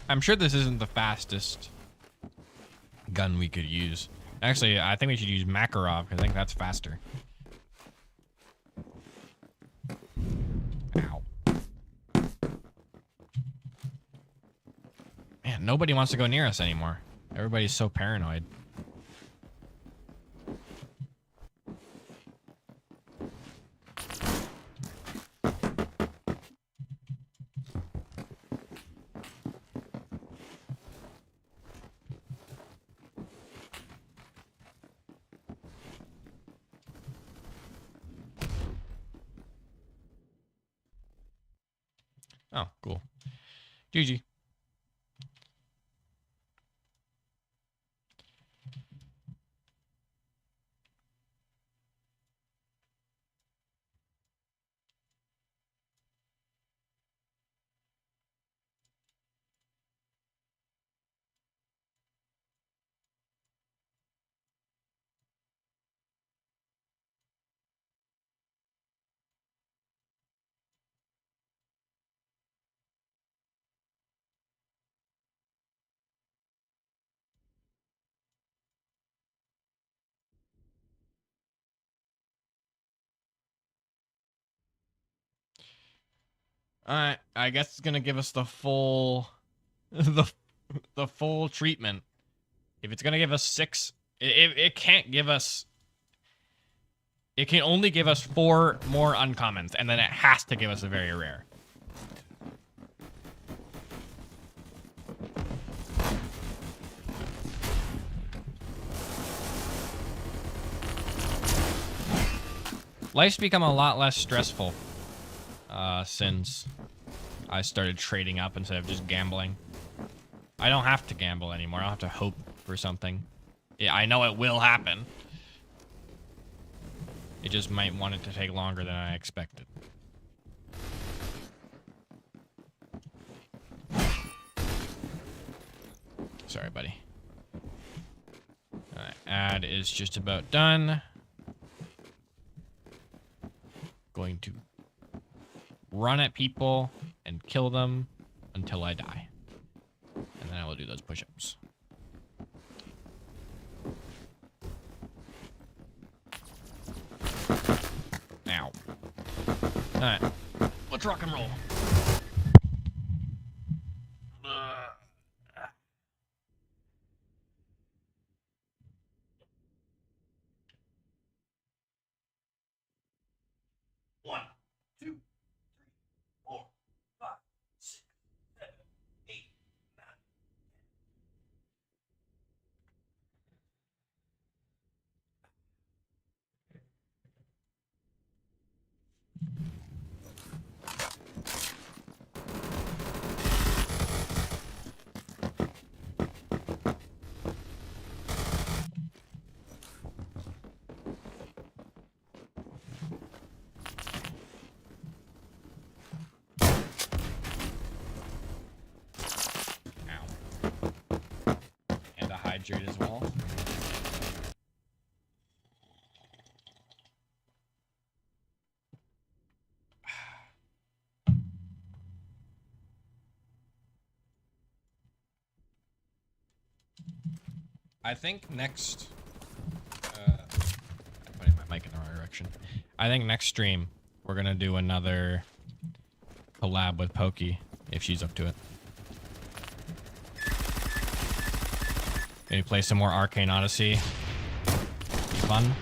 I'm sure this isn't the fastest gun we could use. Actually, I think we should use Makarov, because I think that's faster. Ow. Man, nobody wants to go near us anymore. Everybody's so paranoid. Oh, cool. GG. Alright, I guess it's gonna give us the full... the full treatment. If it's gonna give us 6... It can't give us... It can only give us 4 more uncommons, and then it has to give us a very rare. Life's become a lot less stressful since I started trading up instead of just gambling. I don't have to gamble anymore. I don't have to hope for something. Yeah, I know it will happen. It just might want it to take longer than I expected. Sorry, buddy. Alright, ad is just about done. Going to run at people and kill them until I die. And then I will do those push-ups. Ow. Alright. Let's rock and roll. One, two, three, 4, 5, 6, 7, 8, 9. And a hydrate as well. I think next... I'm putting my mic in the wrong direction. I think next stream, we're going to do another collab with Pokey, if she's up to it. Maybe play some more Arcane Odyssey. Be fun.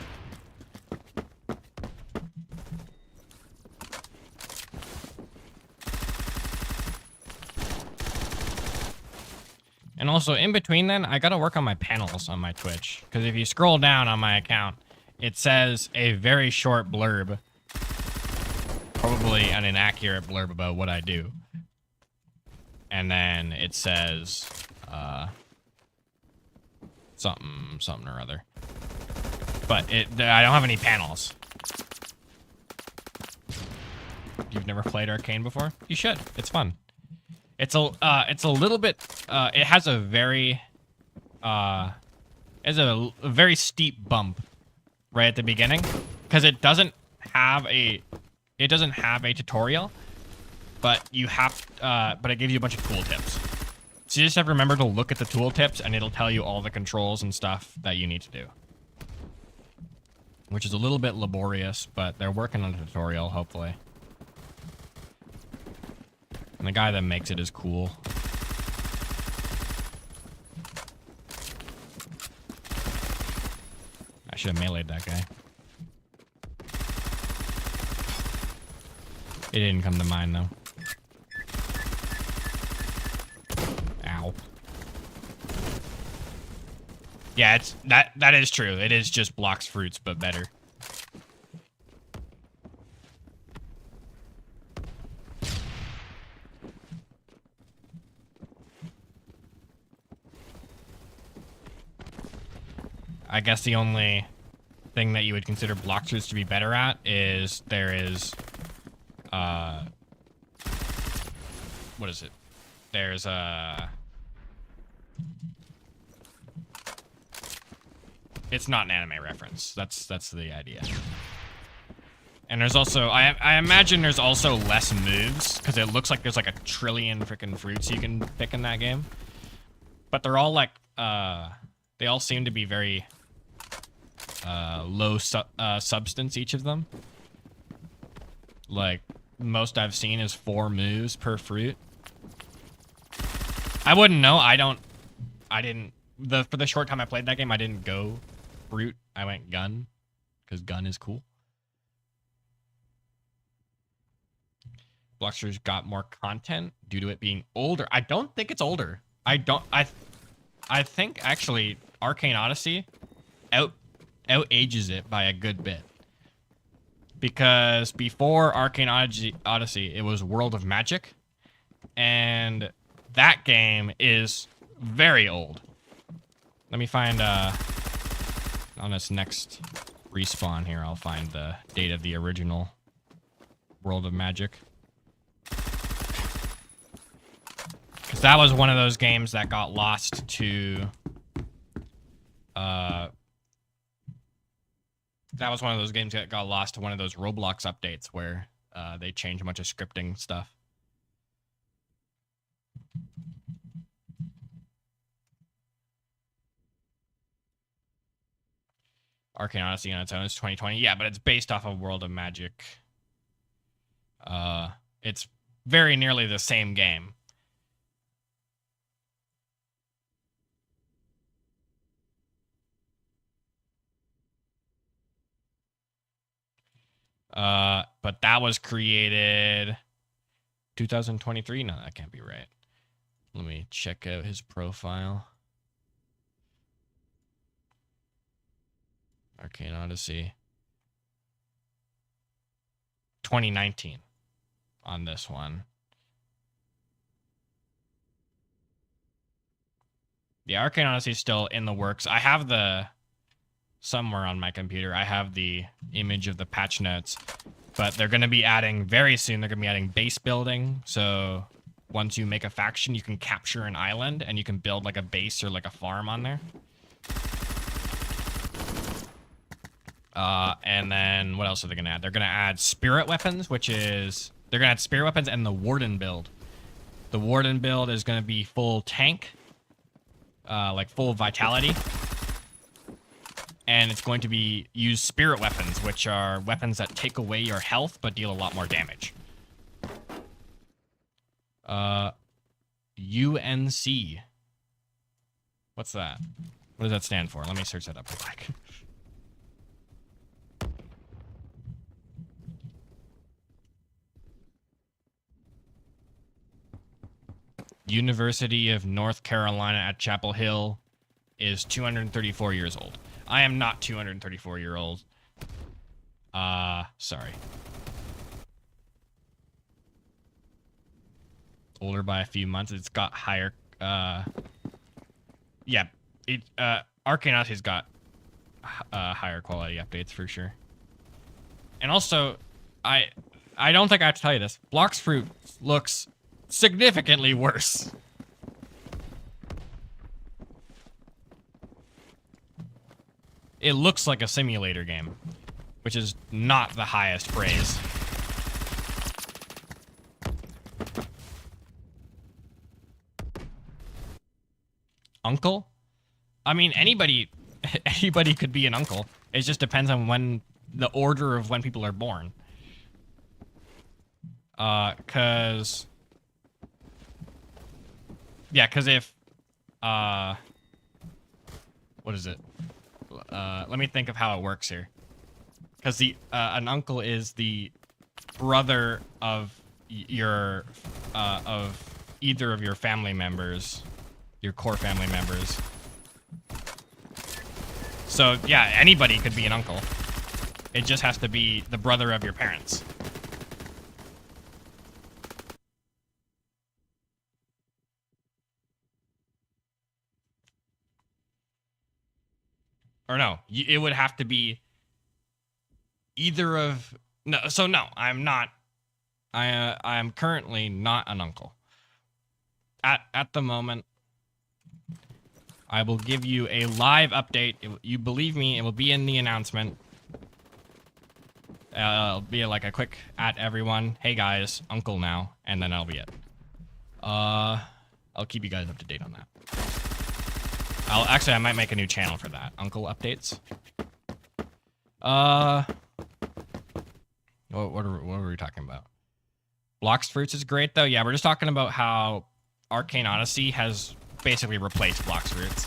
And also, in between then, I gotta work on my panels on my Twitch. Because if you scroll down on my account, it says a very short blurb. Probably an inaccurate blurb about what I do. And then it says, something or other. But I don't have any panels. You've never played Arcane before? You should. It's fun. It's a little bit, it has a very, very steep bump right at the beginning, because it doesn't have a tutorial, but but it gives you a bunch of tooltips. So you just have to remember to look at the tooltips, and it'll tell you all the controls and stuff that you need to do. Which is a little bit laborious, but they're working on a tutorial, hopefully. And the guy that makes it is cool. I should have meleeed that guy. It didn't come to mind, though. Ow. Yeah, that is true. It is just blocks fruits, but better. I guess the only thing that you would consider Bloxers to be better at is there is, what is it? There's it's not an anime reference. That's the idea. And there's also, I imagine there's also less moves, because it looks like there's like a trillion freaking fruits you can pick in that game. But they're all like, they all seem to be very low substance, each of them. Like, most I've seen is 4 moves per fruit. I wouldn't know. For the short time I played that game, I didn't go fruit. I went gun, because gun is cool. Bloxers got more content due to it being older. I don't think it's older. I think, actually, Arcane Odyssey out-ages it by a good bit. Because before Arcane Odyssey, it was World of Magic. And that game is very old. Let me find, on this next respawn here, I'll find the date of the original World of Magic. Because that was one of those games that got lost to, that was one of those games that got lost to one of those Roblox updates where they changed a bunch of scripting stuff. Arcane Odyssey on its own is 2020. Yeah, but it's based off of World of Magic. It's very nearly the same game. But that was created 2023. No, that can't be right. Let me check out his profile. Arcane Odyssey. 2019 on this one. The Arcane Odyssey is still in the works. I have the... somewhere on my computer, I have the image of the patch notes. But they're going to be adding, very soon, they're going to be adding base building. So once you make a faction, you can capture an island and you can build like a base or like a farm on there. And then what else are they going to add? They're going to add spirit weapons, which is... they're going to add spirit weapons and the Warden build. The Warden build is going to be full tank. Like full vitality. and it's going to be use spirit weapons, which are weapons that take away your health but deal a lot more damage. UNC. What's that? What does that stand for? Let me search that up real quick. University of North Carolina at Chapel Hill is 234 years old. I am not 234-year-old. Sorry. Older by a few months. It's got higher, yeah, Arcane Odyssey's got higher quality updates for sure. And also, I don't think I have to tell you this. Blox Fruit looks significantly worse. It looks like a simulator game, which is not the highest praise. Uncle? I mean, anybody could be an uncle. It just depends on when the order of when people are born. Cause if what is it? Let me think of how it works here. Because an uncle is the brother of your of either of your family members, your core family members. So yeah, anybody could be an uncle. It just has to be the brother of your parents. Or no, it would have to be either of... No, so no, I'm not. I am currently not an uncle. At the moment, I will give you a live update. You believe me, it will be in the announcement. It'll be like a quick at everyone. Hey guys, uncle now, and then that'll be it. I'll keep you guys up to date on that. I might make a new channel for that. Uncle updates. What are we talking about? Blox Fruits is great though. Yeah, we're just talking about how Arcane Odyssey has basically replaced Blox Fruits.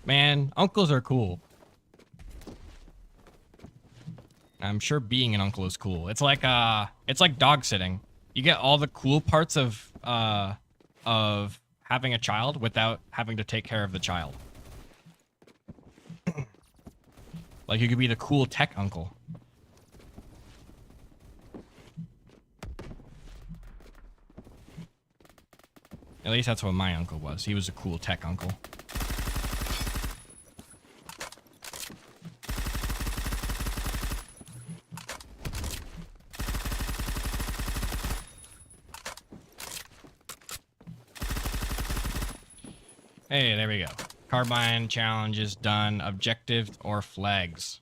Man, uncles are cool. I'm sure being an uncle is cool. It's like dog sitting. You get all the cool parts of having a child without having to take care of the child. Like you could be the cool tech uncle. At least that's what my uncle was. He was a cool tech uncle. Hey, there we go. Carbine challenge is done. Objective or flags.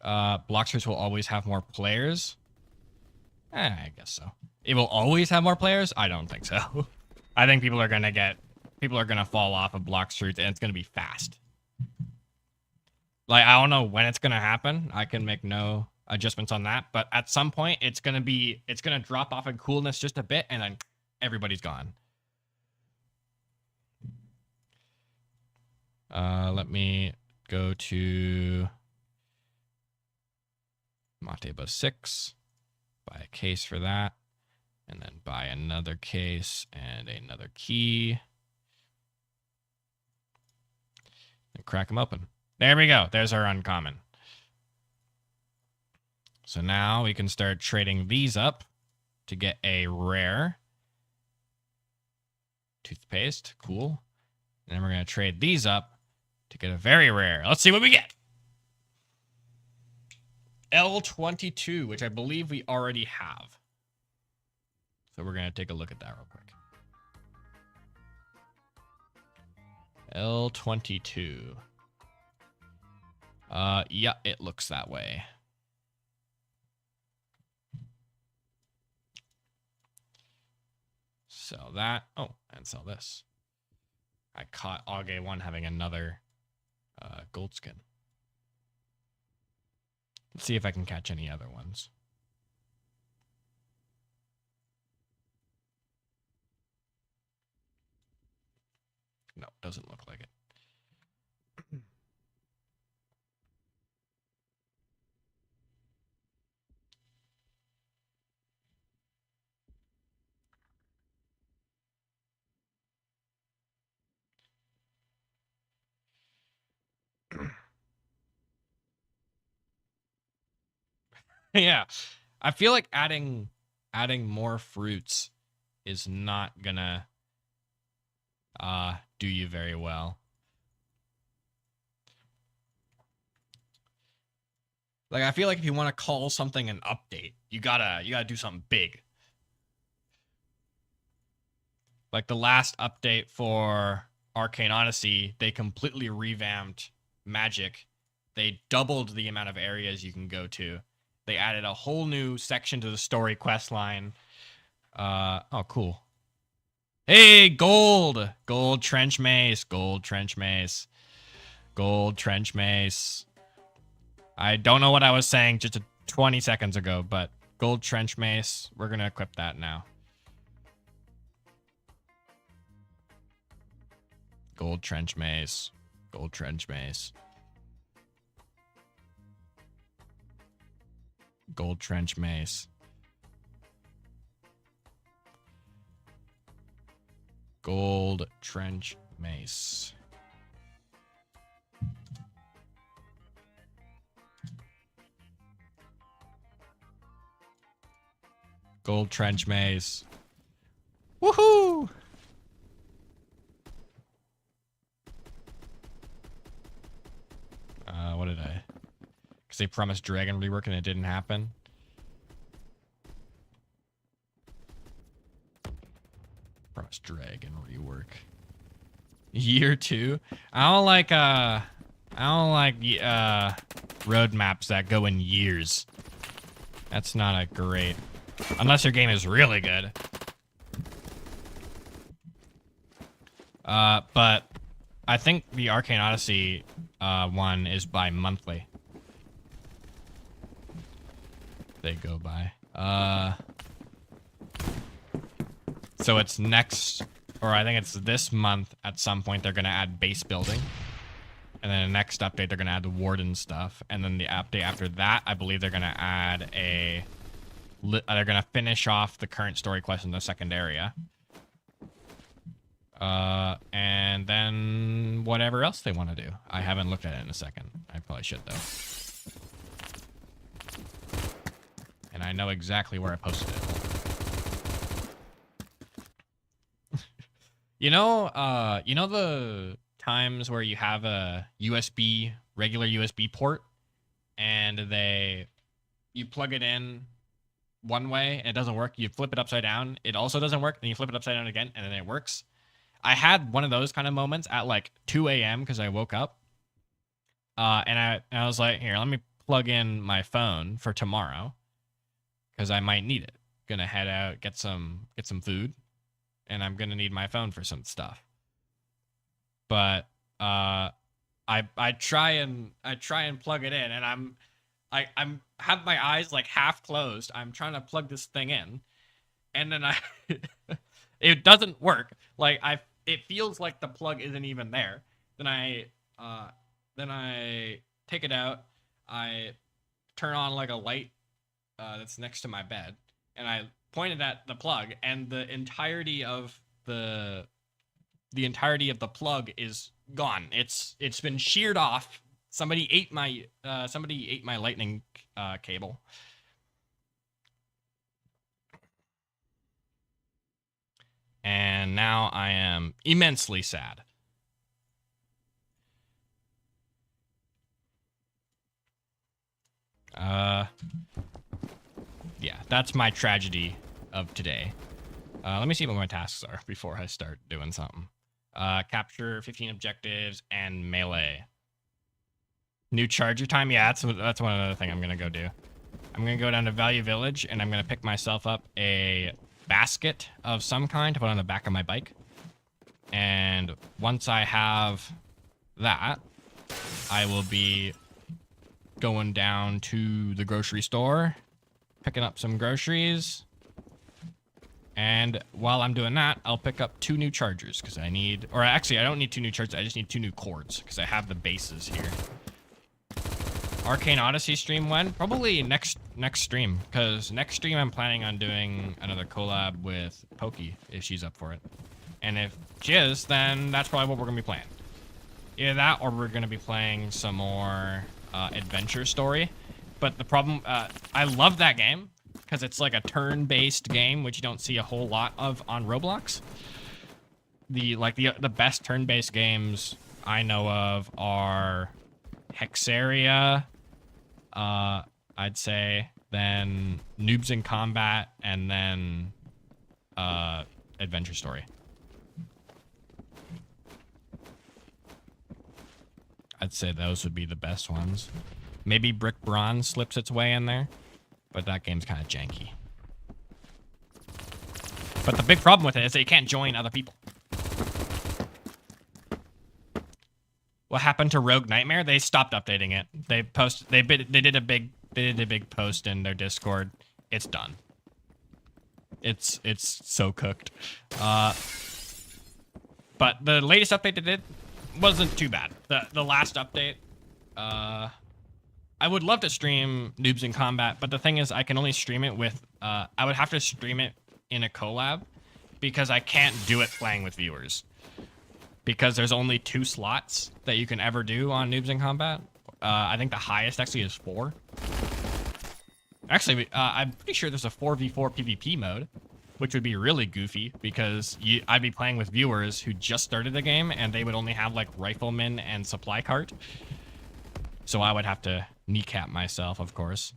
Blox Fruits will always have more players. I guess so. It will always have more players? I don't think so. I think people are gonna fall off of Blox Fruits, and it's gonna be fast. Like, I don't know when it's gonna happen. I can make no adjustments on that, but at some point it's gonna drop off in coolness just a bit, and then everybody's gone. Let me go to Mateba 6, buy a case for that, and then buy another case and another key. And crack them open. There we go. There's our uncommon. So now we can start trading these up to get a rare. Toothpaste. Cool. And then we're going to trade these up to get a very rare. Let's see what we get. L22, which I believe we already have. So we're going to take a look at that real quick. L22. Yeah, it looks that way. Sell that. Oh, and sell this. I caught Auge1 having another gold skin. Let's see if I can catch any other ones. No, doesn't look like it. Yeah, I feel like adding more fruits is not gonna do you very well. Like, I feel like if you want to call something an update, you gotta do something big. Like the last update for Arcane Odyssey, they completely revamped magic. They doubled the amount of areas you can go to. They added a whole new section to the story quest line. Oh, cool. Hey, gold! Gold trench mace, gold trench mace, gold trench mace. I don't know what I was saying just 20 seconds ago, but gold trench mace, we're gonna equip that now. Gold trench mace, gold trench mace. Gold trench mace. Gold trench mace. Gold trench mace. Woohoo! What did I? Because they promised Dragon rework and it didn't happen. Promised Dragon rework. Year 2. I don't like roadmaps that go in years. That's not a great, unless your game is really good. But I think the Arcane Odyssey one is bi-monthly. They go by. So it's next, or I think it's this month at some point they're gonna add base building. And then the next update they're gonna add the warden stuff. And then the update after that, I believe they're gonna add they're gonna finish off the current story quest in the second area. And then whatever else they want to do. I haven't looked at it in a second. I probably should though. And I know exactly where I posted it. You know the times where you have a regular USB port and you plug it in one way and it doesn't work, you flip it upside down, it also doesn't work, then you flip it upside down again and then it works. I had one of those kind of moments at like 2 a.m. because I woke up. And I was like, here, let me plug in my phone for tomorrow because I might need it. Gonna head out, get some food, and I'm gonna need my phone for some stuff. But I try and plug it in, and I'm have my eyes like half closed. I'm trying to plug this thing in, and then it doesn't work. Like it feels like the plug isn't even there. Then I take it out. I turn on like a light that's next to my bed, and I point it at the plug, and the entirety of the plug is gone. It's been sheared off. Somebody ate my lightning cable. And now I am immensely sad. Yeah, that's my tragedy of today. Let me see what my tasks are before I start doing something. Capture 15 objectives and melee. New charger time. Yeah, that's one other thing I'm gonna go do. I'm gonna go down to Value Village and I'm gonna pick myself up a basket of some kind to put on the back of my bike. And once I have that, I will be going down to the grocery store, picking up some groceries. And while I'm doing that, I'll pick up 2 new chargers because I need, or actually I don't need 2 new chargers. I just need 2 new cords because I have the bases here. Arcane Odyssey stream when? Probably next stream, because next stream I'm planning on doing another collab with Pokey if she's up for it. And if she is, then that's probably what we're going to be playing. Either that or we're going to be playing some more Adventure Story. But the problem, I love that game because it's like a turn-based game, which you don't see a whole lot of on Roblox. The best turn-based games I know of are Hexaria, I'd say, then Noobs in Combat, and then Adventure Story. I'd say those would be the best ones. Maybe Brick Bronze slips its way in there, but that game's kind of janky. But the big problem with it is that you can't join other people. What happened to Rogue Nightmare? They stopped updating it. They did a big post in their Discord. It's done. It's so cooked. But the latest update they did wasn't too bad. The last update, I would love to stream Noobs in Combat, but the thing is I can only stream it with I would have to stream it in a collab because I can't do it playing with viewers. Because there's only 2 slots that you can ever do on Noobs in Combat. I think the highest actually is 4. Actually, I'm pretty sure there's a 4v4 PvP mode, which would be really goofy because I'd be playing with viewers who just started the game and they would only have like riflemen and supply cart. So I would have to kneecap myself, of course.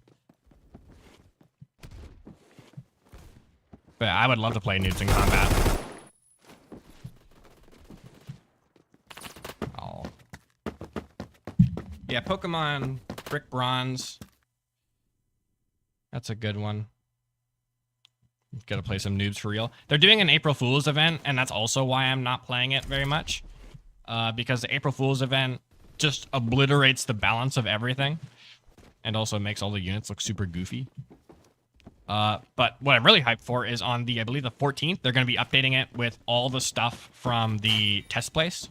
But I would love to play Noobs in Combat. Yeah, Pokemon Brick Bronze. That's a good one. Gotta play some Noobs for real. They're doing an April Fool's event, and that's also why I'm not playing it very much. Because the April Fool's event just obliterates the balance of everything. And also makes all the units look super goofy. But what I'm really hyped for is on the, I believe the 14th, they're going to be updating it with all the stuff from the test place.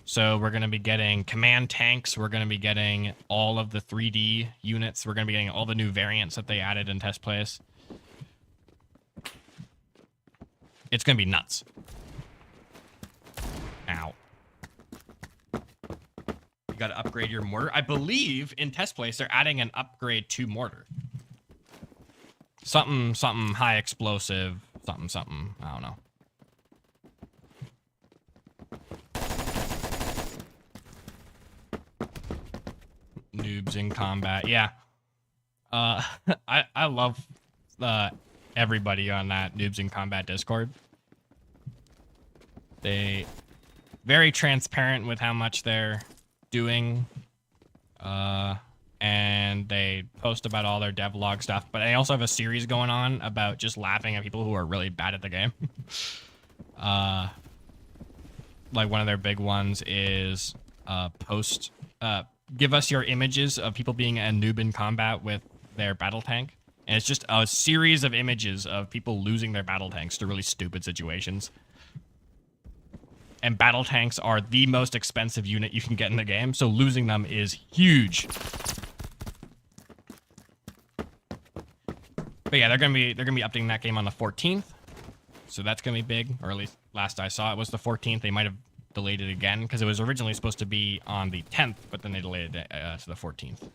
So we're going to be getting command tanks. We're going to be getting all of the 3D units. We're going to be getting all the new variants that they added in test place. It's going to be nuts. Ow. You got to upgrade your mortar. I believe in test place, they're adding an upgrade to mortar. Something high explosive, something. I don't know. Noobs in Combat. Yeah. I love everybody on that Noobs in Combat Discord. They very transparent with how much they're doing. And they post about all their devlog stuff, but they also have a series going on about just laughing at people who are really bad at the game. Like one of their big ones is give us your images of people being a noob in combat with their battle tank. And it's just a series of images of people losing their battle tanks to really stupid situations. And battle tanks are the most expensive unit you can get in the game, so losing them is huge. But yeah, they're gonna be updating that game on the 14th. So that's gonna be big, or at least last I saw it was the 14th. They might have delayed it again because it was originally supposed to be on the 10th, but then they delayed it to the 14th.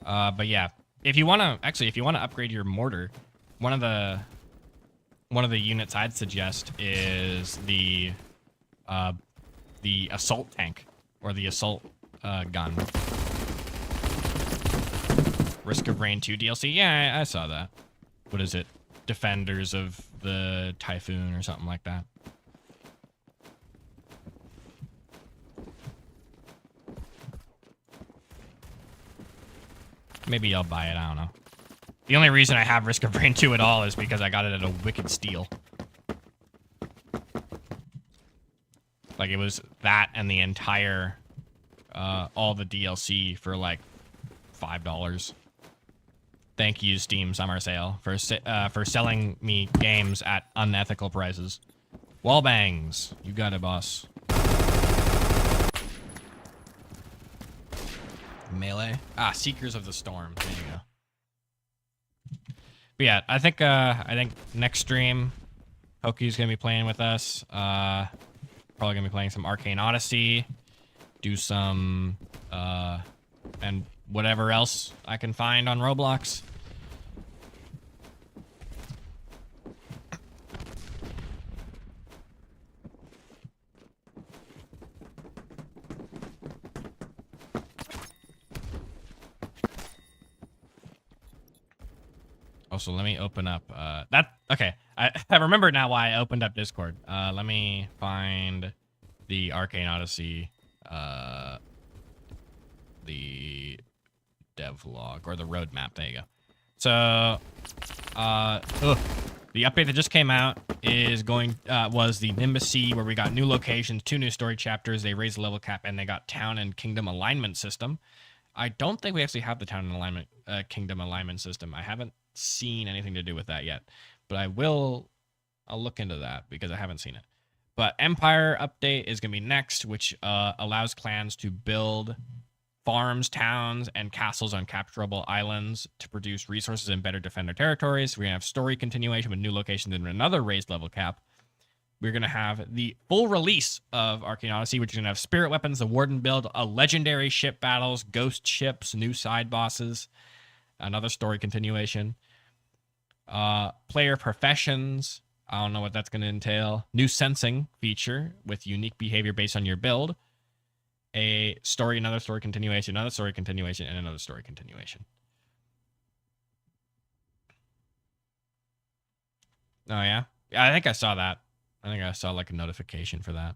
But yeah, if you wanna upgrade your mortar, one of the units I'd suggest is the assault tank or the assault gun. Risk of Rain 2 DLC. Yeah, I saw that. what is it? Defenders of the Typhoon or something like that. Maybe I'll buy it, I don't know. The only reason I have Risk of Rain 2 at all is because I got it at a wicked steal. Like, it was that and the entire, all the DLC for, like, $5. Thank you, Steam Summer Sale, for selling me games at unethical prices. Wallbangs. You got it, boss. Melee. Ah, Seekers of the Storm. There you go. But yeah, I think next stream, Hoki's gonna be playing with us. Probably gonna be playing some Arcane Odyssey. Do some, and whatever else I can find on Roblox. Also, let me open up, okay. I remember now why I opened up Discord. Let me find the Arcane Odyssey, the devlog, or the roadmap, there you go. So, the update that just came out is was the Nimbus Sea, where we got new locations, 2 new story chapters, they raised the level cap, and they got town and kingdom alignment system. I don't think we actually have the town and alignment, kingdom alignment system. I haven't seen anything to do with that yet, but I'll look into that because I haven't seen it. But Empire update is going to be next, which allows clans to build farms, towns, and castles on capturable islands to produce resources and better defend their territories. We're going to have story continuation with new locations and another raised level cap. We're going to have the full release of Arcane Odyssey, which is going to have spirit weapons, the Warden build, a legendary ship battles, ghost ships, new side bosses, another story continuation. Player professions. I don't know what that's going to entail. New sensing feature with unique behavior based on your build. A story, another story continuation, another story continuation, and another story continuation. Oh, yeah? Yeah, I think I saw that. I think I saw like a notification for that.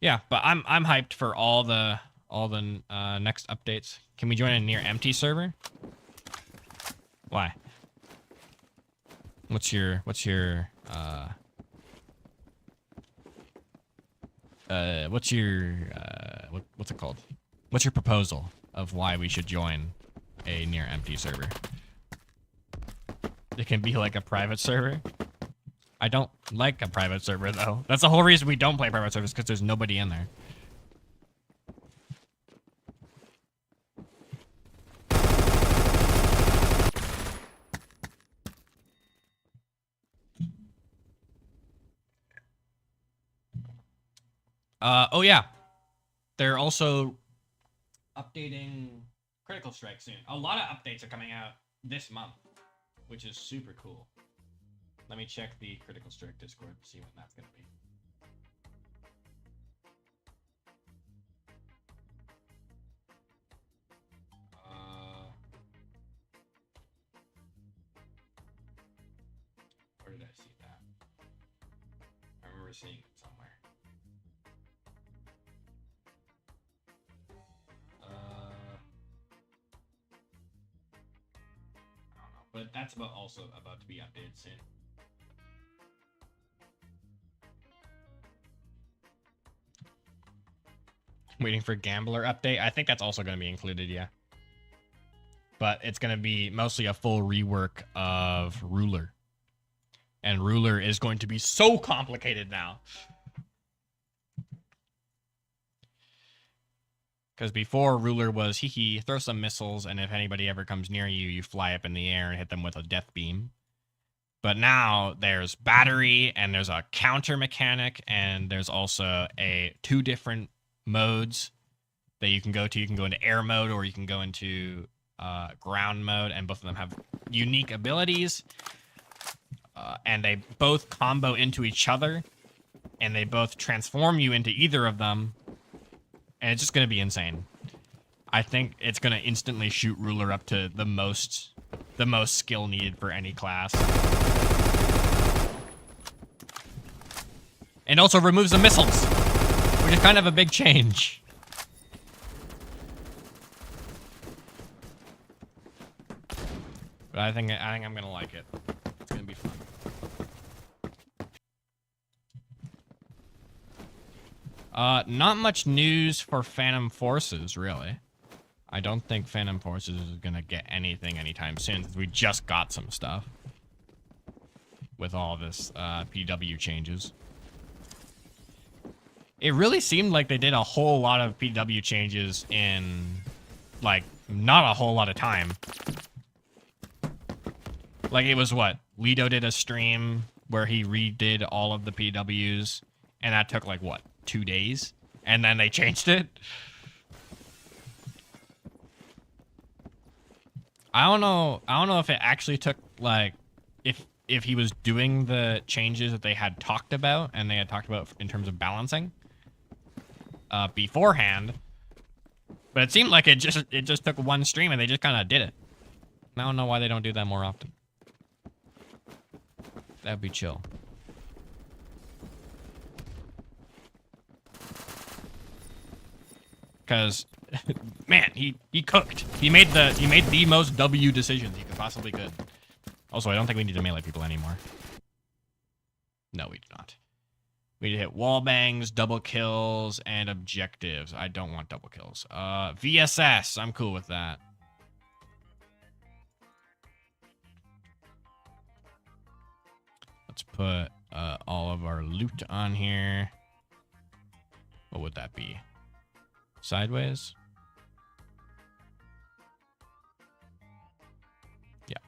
Yeah, but I'm hyped for all the next updates. Can we join a near empty server? Why? What's it called? What's your proposal of why we should join a near empty server? It can be like a private server. I don't like a private server though. That's the whole reason we don't play private servers, because there's nobody in there. Oh yeah. They're also updating Critical Strike soon. A lot of updates are coming out this month, which is super cool. Let me check the Critical Strike Discord to see when that's going to be. Where did I see that? I remember seeing it somewhere. I don't know, but that's also about to be updated soon. Waiting for Gambler update. I think that's also going to be included, yeah. But it's going to be mostly a full rework of Ruler. And Ruler is going to be so complicated now. Because before, Ruler was, throw some missiles, and if anybody ever comes near you, you fly up in the air and hit them with a death beam. But now there's battery, and there's a counter mechanic, and there's also 2 different modes that you can go to. You can go into air mode, or you can go into ground mode, and both of them have unique abilities. And they both combo into each other, and they both transform you into either of them. And it's just going to be insane. I think it's gonna instantly shoot Ruler up to the most skill needed for any class. And also removes the missiles, which is kind of a big change. But I think I'm gonna like it. It's gonna be fun. Not much news for Phantom Forces, really. I don't think Phantom Forces is gonna get anything anytime soon. We just got some stuff with all this PW changes. It really seemed like they did a whole lot of PW changes in, like, not a whole lot of time. Like, it was what? Lido did a stream where he redid all of the PWs, and that took, like, what? 2 days? And then they changed it? I don't know if it actually took, like, if he was doing the changes that they had talked about, and they had talked about in terms of balancing beforehand. But it seemed like it just took one stream and they just kind of did it. I don't know why they don't do that more often. That'd be chill. Because, man, he cooked. He made the most W decisions he possibly could. Also, I don't think we need to melee people anymore. No, we do not. We need to hit wall bangs, double kills, and objectives. I don't want double kills. VSS, I'm cool with that. Let's put all of our loot on here. What would that be? Sideways? Yeah.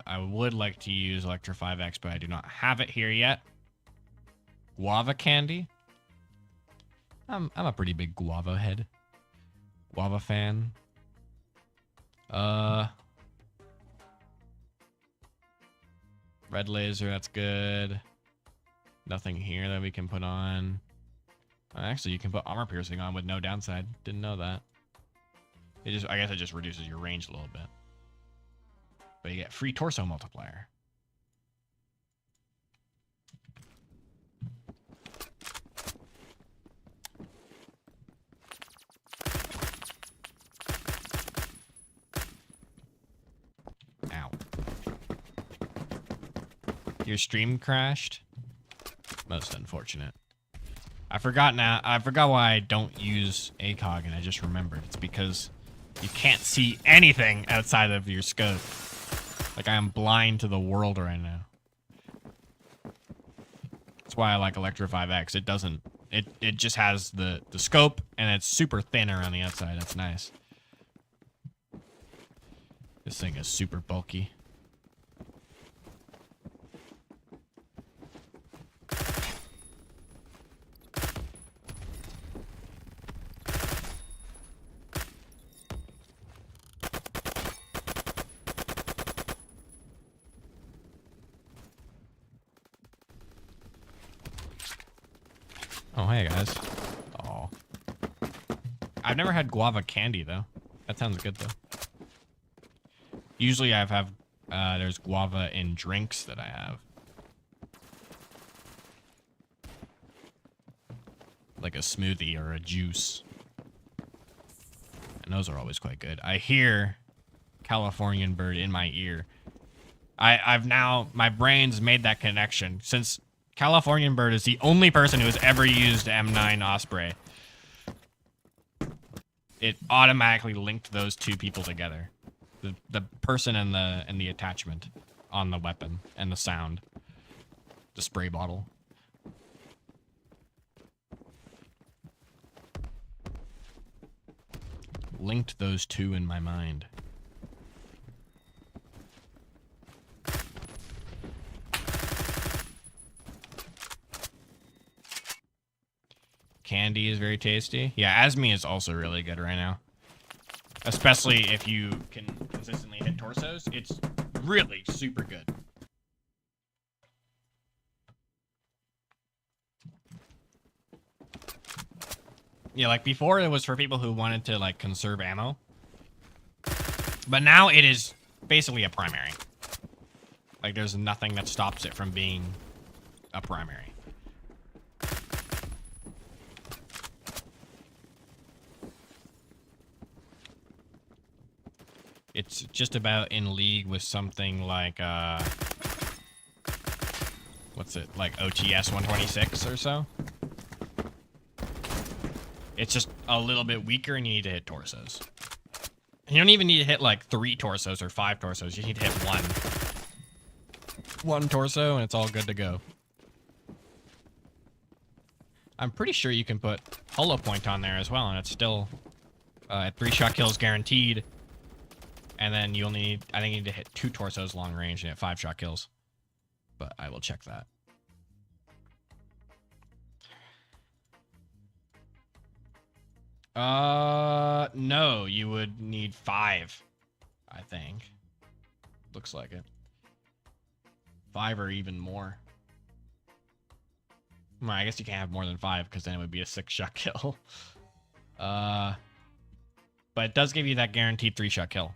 I would like to use Electra 5X, but I do not have it here yet. Guava candy? I'm a pretty big guava head. Guava fan. Red laser, that's good. Nothing here that we can put on. Actually, you can put armor piercing on with no downside. Didn't know that. I guess it just reduces your range a little bit. But you get free torso multiplier. Ow. Your stream crashed? Most unfortunate. I forgot why I don't use ACOG, and I just remembered. It's because you can't see anything outside of your scope. Like, I am blind to the world right now. That's why I like Electra 5X. It doesn't... It just has the scope, and it's super thin around the outside. That's nice. This thing is super bulky. Oh, hey guys. Oh. I've never had guava candy though. That sounds good though. Usually there's guava in drinks that I have. Like a smoothie or a juice. And those are always quite good. I hear Californian bird in my ear. My brain's made that connection since Californian bird is the only person who has ever used M9 Osprey. It automatically linked those two people together. The person and the attachment on the weapon and the sound. The spray bottle. Linked those two in my mind. Candy is very tasty. Yeah, Asmi is also really good right now. Especially if you can consistently hit torsos. It's really super good. Yeah, like before it was for people who wanted to like conserve ammo. But now it is basically a primary. Like there's nothing that stops it from being a primary. It's just about in league with something like, what's it, like OTS 126 or so? It's just a little bit weaker and you need to hit torsos. You don't even need to hit like 3 torsos or 5 torsos. You need to hit one torso and it's all good to go. I'm pretty sure you can put hollow point on there as well, and it's still at 3 shot kills guaranteed. And then you only need, I think you need to hit 2 torsos long range and hit 5 shot kills. But I will check that. No, you would need 5, I think. Looks like it. 5 or even more. Well, I guess you can't have more than 5 because then it would be a 6 shot kill. But it does give you that guaranteed 3 shot kill.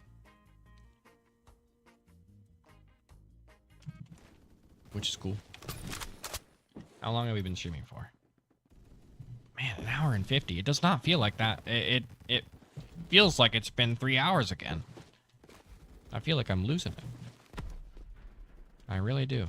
Which is cool. How long have we been streaming for? Man, 1 hour and 50. It does not feel like that. It feels like it's been 3 hours again. I feel like I'm losing it. I really do.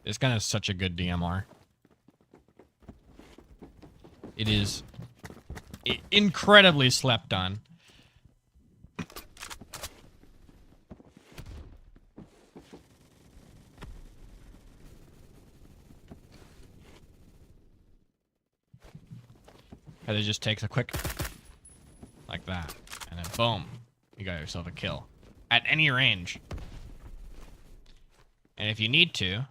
This gun is such a good DMR. It is incredibly slept on. And it just takes a quick, like that, and then boom, you got yourself a kill at any range. And if you need to,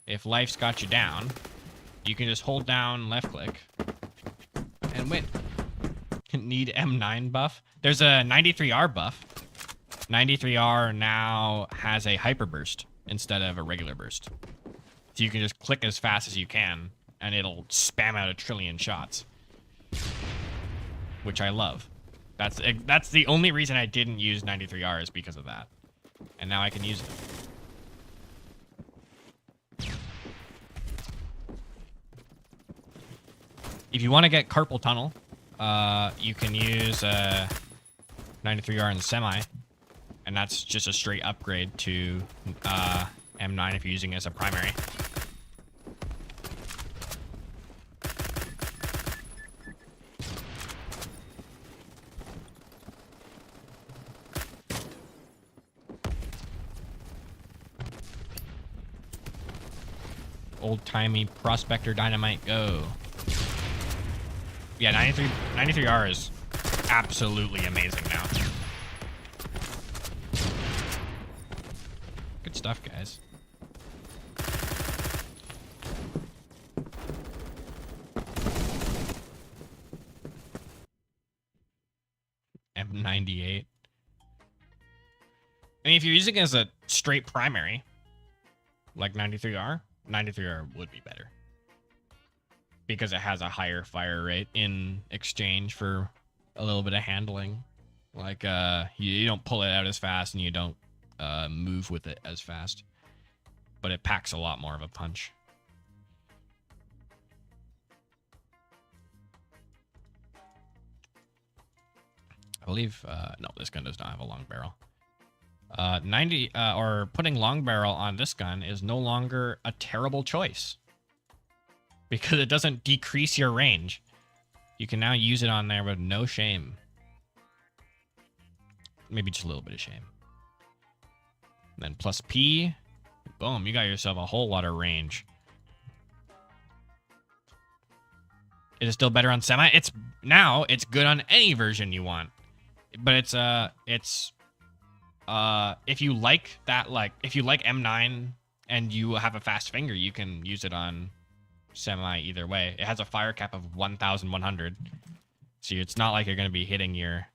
if life's got you down, you can just hold down left click and win. Need M9 buff. There's a 93R buff. 93R now has a hyper burst instead of a regular burst. So you can just click as fast as you can and it'll spam out 1 trillion shots. Which I love. That's the only reason I didn't use 93R is because of that. And now I can use it. If you want to get carpal tunnel, you can use 93R in the semi, and that's just a straight upgrade to M9 if you're using it as a primary. Old-timey prospector dynamite go. Yeah, 93R is absolutely amazing now. Good stuff, guys. M98. I mean, if you're using it as a straight primary, like 93R, 93R would be better. Because it has a higher fire rate in exchange for a little bit of handling. Like, you don't pull it out as fast and you don't move with it as fast. But it packs a lot more of a punch. I believe, no, this gun does not have a long barrel. 90, or putting long barrel on this gun is no longer a terrible choice. Because it doesn't decrease your range. You can now use it on there with no shame. Maybe just a little bit of shame. And then plus P. Boom, you got yourself a whole lot of range. Is it still better on semi? It's good on any version you want. But if you like that, like if you like M9 and you have a fast finger, you can use it on semi either way. It has a fire cap of 1,100. So it's not like you're going to be hitting your...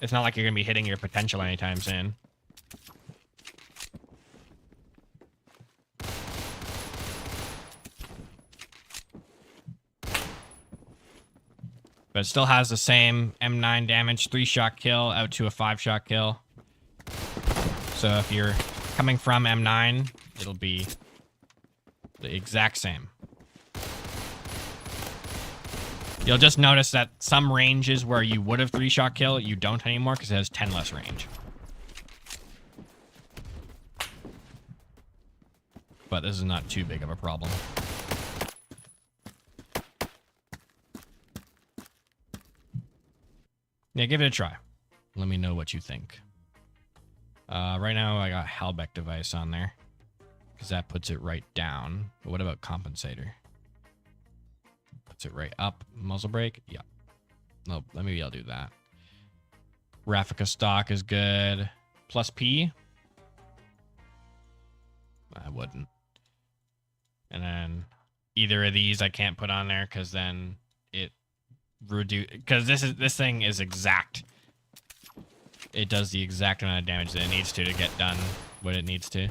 it's not like you're going to be hitting your potential anytime soon. But it still has the same M9 damage, 3-shot kill out to a 5-shot kill. So if you're coming from M9, it'll be the exact same. You'll just notice that some ranges where you would have 3-shot kill, you don't anymore because it has 10 less range. But this is not too big of a problem. Yeah, give it a try. Let me know what you think. Right now, I got Halbeck device on there because that puts it right down. But what about compensator? Puts it right up. Muzzle brake? Yeah. No, maybe I'll do that. Raffica stock is good. Plus P? I wouldn't. And then either of these I can't put on there because then it reduce, because this thing is exact. It does the exact amount of damage that it needs to get done what it needs to.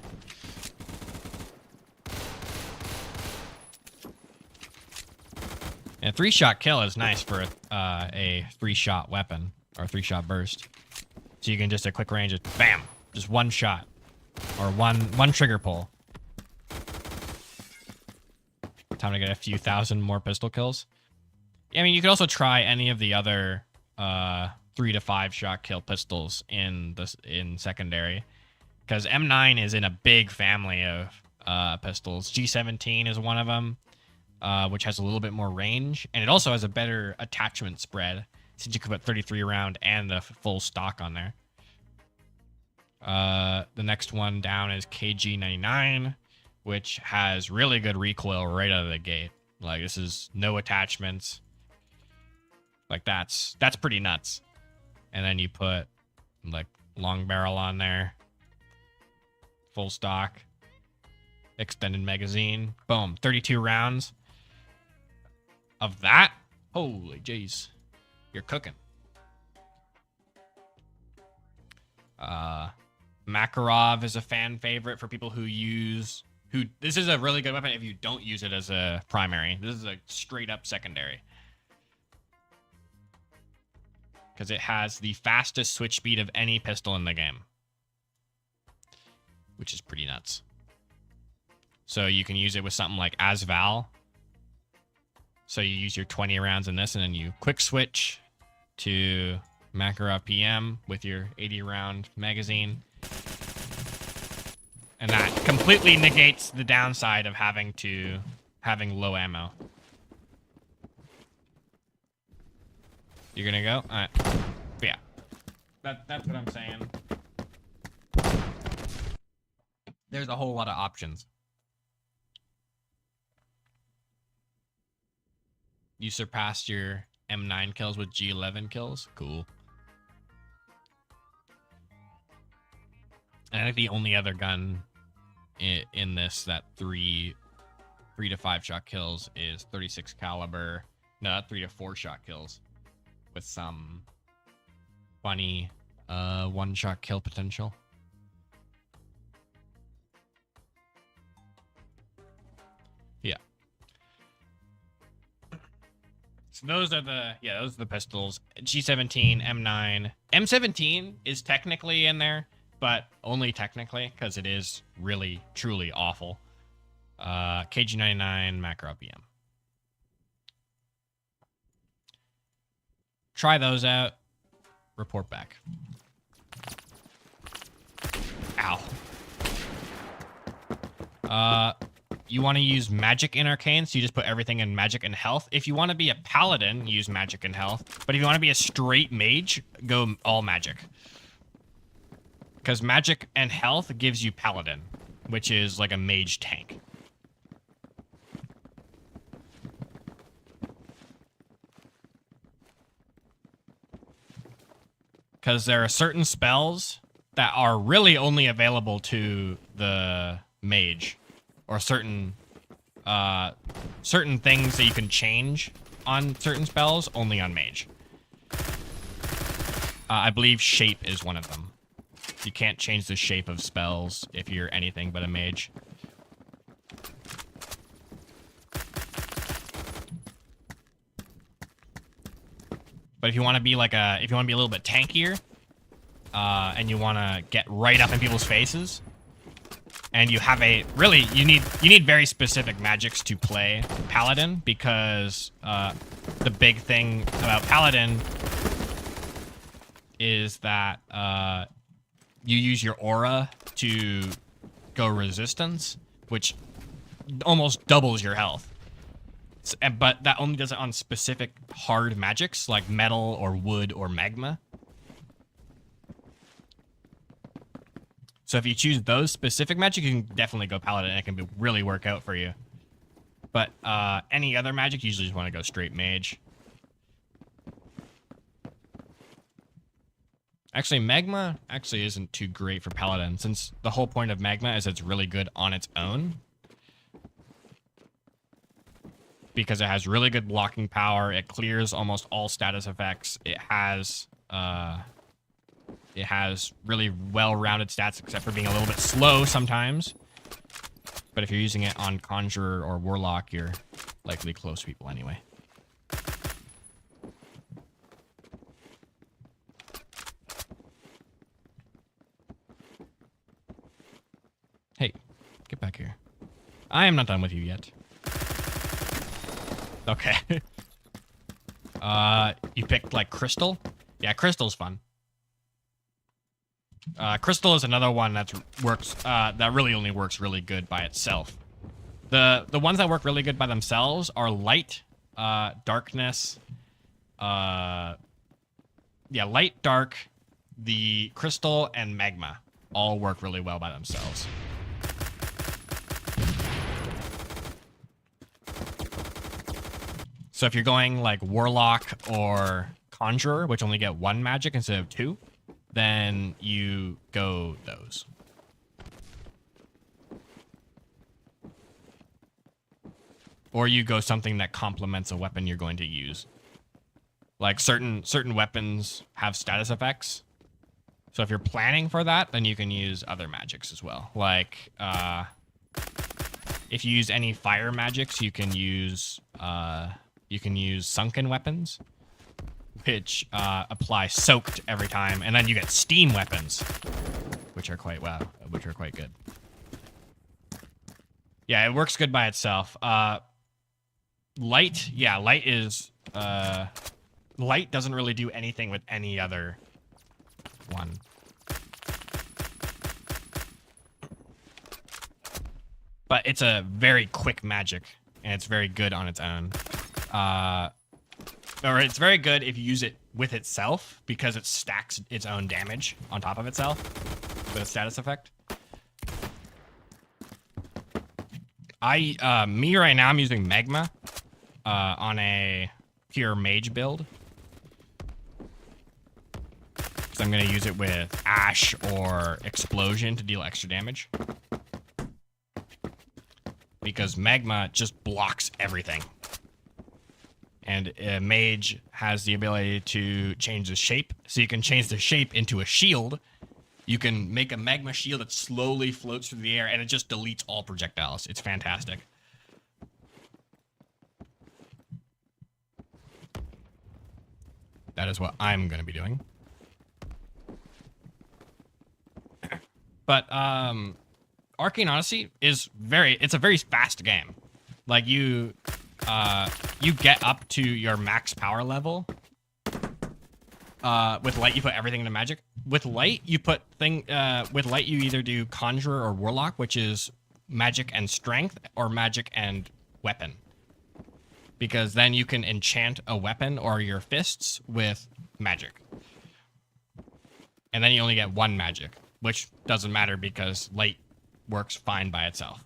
And a 3-shot kill is nice for a 3-shot weapon or 3-shot burst. So you can just a quick range of bam, just 1 shot or one trigger pull. Time to get a few thousand more pistol kills. I mean, you could also try any of the other 3 to 5 shot kill pistols in secondary, because M9 is in a big family of pistols. G17 is one of them, which has a little bit more range, and it also has a better attachment spread since you could put 33 round and the full stock on there. The next one down is KG99, which has really good recoil right out of the gate. Like, this is no attachments. Like, that's pretty nuts. And then you put, like, long barrel on there. Full stock. Extended magazine. Boom. 32 rounds. Of that? Holy jeez. You're cooking. Makarov is a fan favorite for people who use... This is a really good weapon if you don't use it as a primary. This is a straight up secondary. Because it has the fastest switch speed of any pistol in the game. Which is pretty nuts. So you can use it with something like Asval. So you use your 20 rounds in this, and then you quick switch to Makarov PM with your 80 round magazine. And that completely negates the downside of having low ammo. You're gonna go? Alright. Yeah. That's what I'm saying. There's a whole lot of options. You surpassed your M9 kills with G11 kills? Cool. And I think the only other gun in this that 3 to 5 shot kills is 36 caliber. No, 3 to 4 shot kills with some funny 1-shot kill potential. Yeah. So those are the pistols. G17, M9. M17 is technically in there, but only technically, because it is really, truly awful. KG99, Makarov PM. Try those out. Report back. Ow. You want to use magic in arcane, so you just put everything in magic and health. If you want to be a paladin, use magic and health. But if you want to be a straight mage, go all magic. Because magic and health gives you paladin, which is like a mage tank. Because there are certain spells that are really only available to the mage, or certain certain things that you can change on certain spells, only on mage. I believe shape is one of them. You can't change the shape of spells if you're anything but a mage. But if you want to be like if you want to be a little bit tankier, and you want to get right up in people's faces, and you have you need very specific magics to play Paladin, because the big thing about Paladin is that you use your aura to go resistance, which almost doubles your health. But that only does it on specific hard magics like metal or wood or magma. So if you choose those specific magic, you can definitely go Paladin, and it can really work out for you. But any other magic, you usually just want to go straight mage. Actually, magma actually isn't too great for Paladin, since the whole point of magma is it's really good on its own. Because it has really good blocking power, it clears almost all status effects, it has really well-rounded stats, except for being a little bit slow sometimes. But if you're using it on Conjurer or Warlock, you're likely close to people anyway. Hey, get back here. I am not done with you yet. Okay. You picked, like, Crystal? Yeah, Crystal's fun. Crystal is another one that really only works really good by itself. The ones that work really good by themselves are Light, Darkness, Light, Dark, the Crystal, and Magma all work really well by themselves. So if you're going like Warlock or Conjurer, which only get 1 magic instead of 2, then you go those. Or you go something that complements a weapon you're going to use. Like certain weapons have status effects. So if you're planning for that, then you can use other magics as well. Like if you use any fire magics, you can use sunken weapons, which apply soaked every time, and then you get steam weapons, which are quite good. Yeah, it works good by itself. Light doesn't really do anything with any other one. But it's a very quick magic, and it's very good on its own. Or it's very good if you use it with itself, because it stacks its own damage on top of itself with a status effect. Me right now, I'm using Magma on a pure mage build. Because I'm going to use it with Ash or Explosion to deal extra damage. Because Magma just blocks everything. And Mage has the ability to change the shape. So you can change the shape into a shield. You can make a magma shield that slowly floats through the air, and it just deletes all projectiles. It's fantastic. That is what I'm going to be doing. But Arcane Odyssey is it's a very fast game. Like you get up to your max power level. With Light, you put everything into magic. With Light, you either do Conjurer or Warlock, which is magic and strength, or magic and weapon. Because then you can enchant a weapon or your fists with magic. And then you only get 1 magic, which doesn't matter because Light works fine by itself.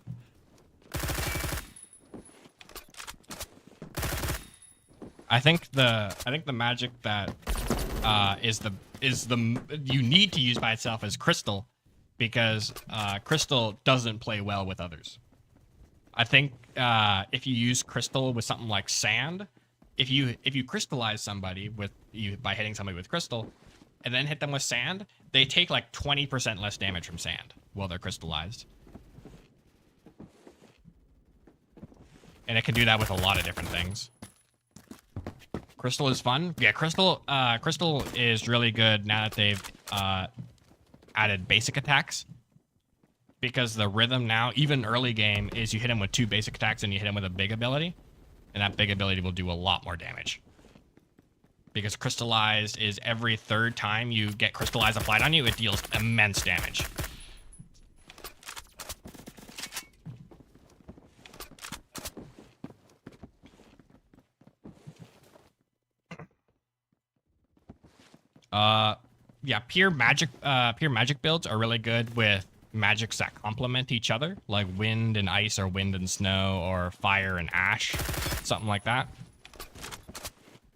I think the magic that you need to use by itself is Crystal, because Crystal doesn't play well with others. I think if you use crystal with something like sand, if you crystallize somebody by hitting somebody with crystal, and then hit them with sand, they take like 20% less damage from sand while they're crystallized. And it can do that with a lot of different things. Crystal is fun. Yeah, crystal is really good now that they've added basic attacks. Because the rhythm now, even early game, is you hit him with 2 basic attacks and you hit him with a big ability. And that big ability will do a lot more damage. Because crystallized is every 3rd time you get crystallized applied on you, it deals immense damage. Yeah, pure magic builds are really good with magics that complement each other, like wind and ice or wind and snow or fire and ash, something like that.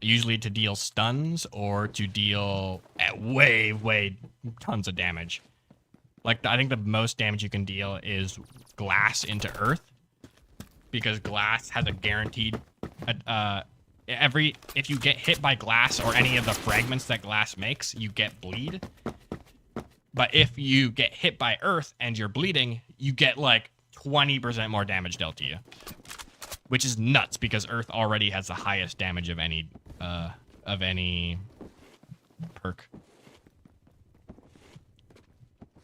Usually to deal stuns or to deal at way tons of damage. Like, I think the most damage you can deal is glass into earth, because glass has a guaranteed if you get hit by glass or any of the fragments that glass makes, you get bleed. But if you get hit by earth and you're bleeding, you get like 20% more damage dealt to you, which is nuts because earth already has the highest damage of any perk.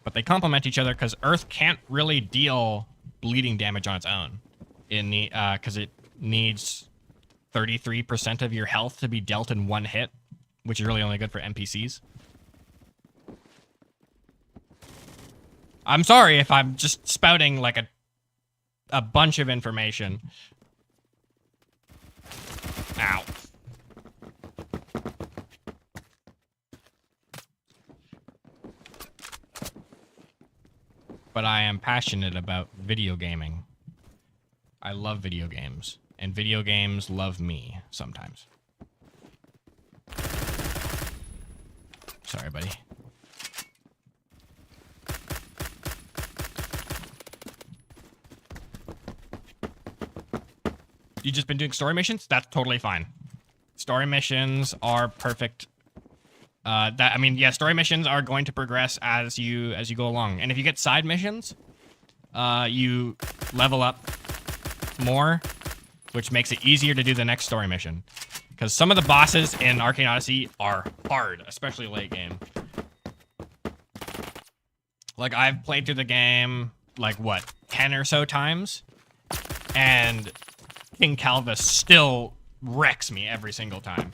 But they complement each other because earth can't really deal bleeding damage on its own. Because it needs 33% of your health to be dealt in 1 hit, which is really only good for NPCs. I'm sorry if I'm just spouting like a bunch of information. Ow. But I am passionate about video gaming. I love video games. And video games love me sometimes. Sorry, buddy. You just been doing story missions? That's totally fine. Story missions are perfect. Story missions are going to progress as you go along. And if you get side missions, you level up more, which makes it easier to do the next story mission. Because some of the bosses in Arcane Odyssey are hard, especially late game. Like, I've played through the game, like, what, 10 or so times? And King Calvus still wrecks me every single time.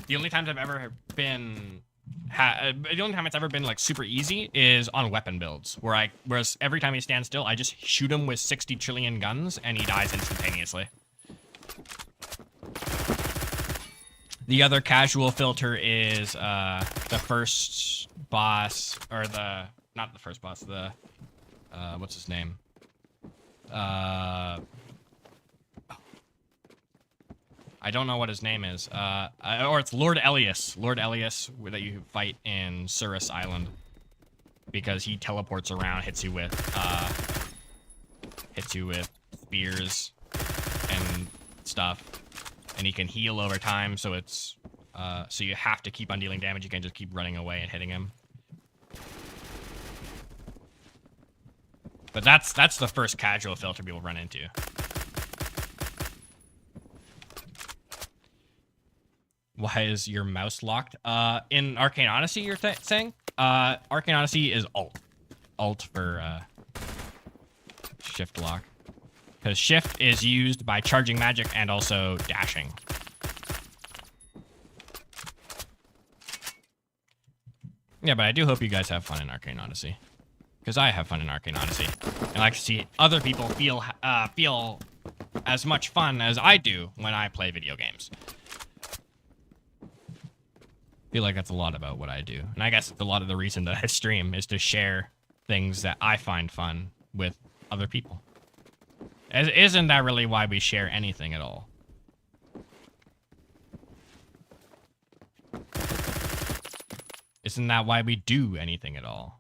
The only times I've ever been... the only time it's ever been, like, super easy is on weapon builds, whereas every time he stands still, I just shoot him with 60 trillion guns, and he dies instantaneously. The other casual filter is the first boss, or not the first boss, what's his name? I don't know what his name is. Or it's Lord Elias. Lord Elias that you fight in Surus Island. Because he teleports around, hits you with spears and stuff. And he can heal over time, so it's so you have to keep on dealing damage. You can't just keep running away and hitting him. But that's the first casual filter people run into. Why is your mouse locked? In Arcane Odyssey, you're saying? Arcane Odyssey is Alt. Alt for shift lock. Because shift is used by charging magic and also dashing. Yeah, but I do hope you guys have fun in Arcane Odyssey. Because I have fun in Arcane Odyssey. And I like to see other people feel as much fun as I do when I play video games. I feel like that's a lot about what I do. And I guess a lot of the reason that I stream is to share things that I find fun with other people. Isn't that really why we share anything at all? Isn't that why we do anything at all?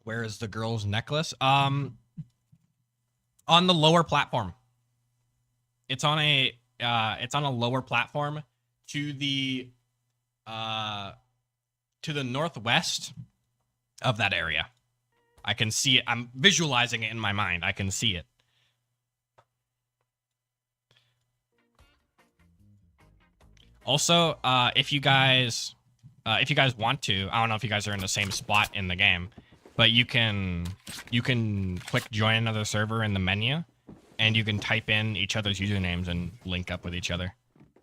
Where is the girl's necklace? On the lower platform. It's on a lower platform to the northwest of that area. I can see it. I'm visualizing it in my mind. I can see it. Also, if you guys want to, I don't know if you guys are in the same spot in the game, but you can click join another server in the menu, and you can type in each other's usernames and link up with each other,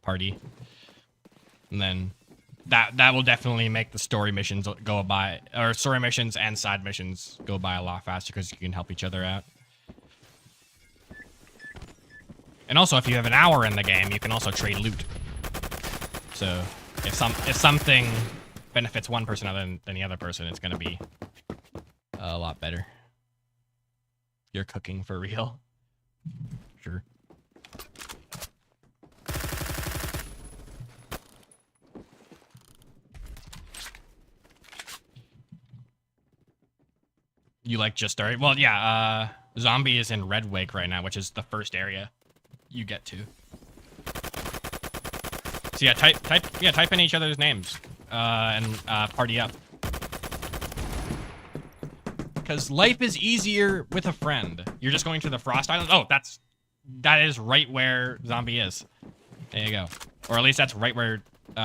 party, and then that will definitely make the story missions go by, or story missions and side missions go by a lot faster because you can help each other out. And also, if you have an hour in the game, you can also trade loot. So if something benefits one person other than the other person, it's gonna be a lot better. You're cooking for real? Sure. You like just started? Well, yeah, Zombie is in Redwake right now, which is the first area you get to. So yeah, type in each other's names, and party up. Because life is easier with a friend. You're just going to the Frost Island. Oh, that is right where Zombie is. There you go. Or at least that's right where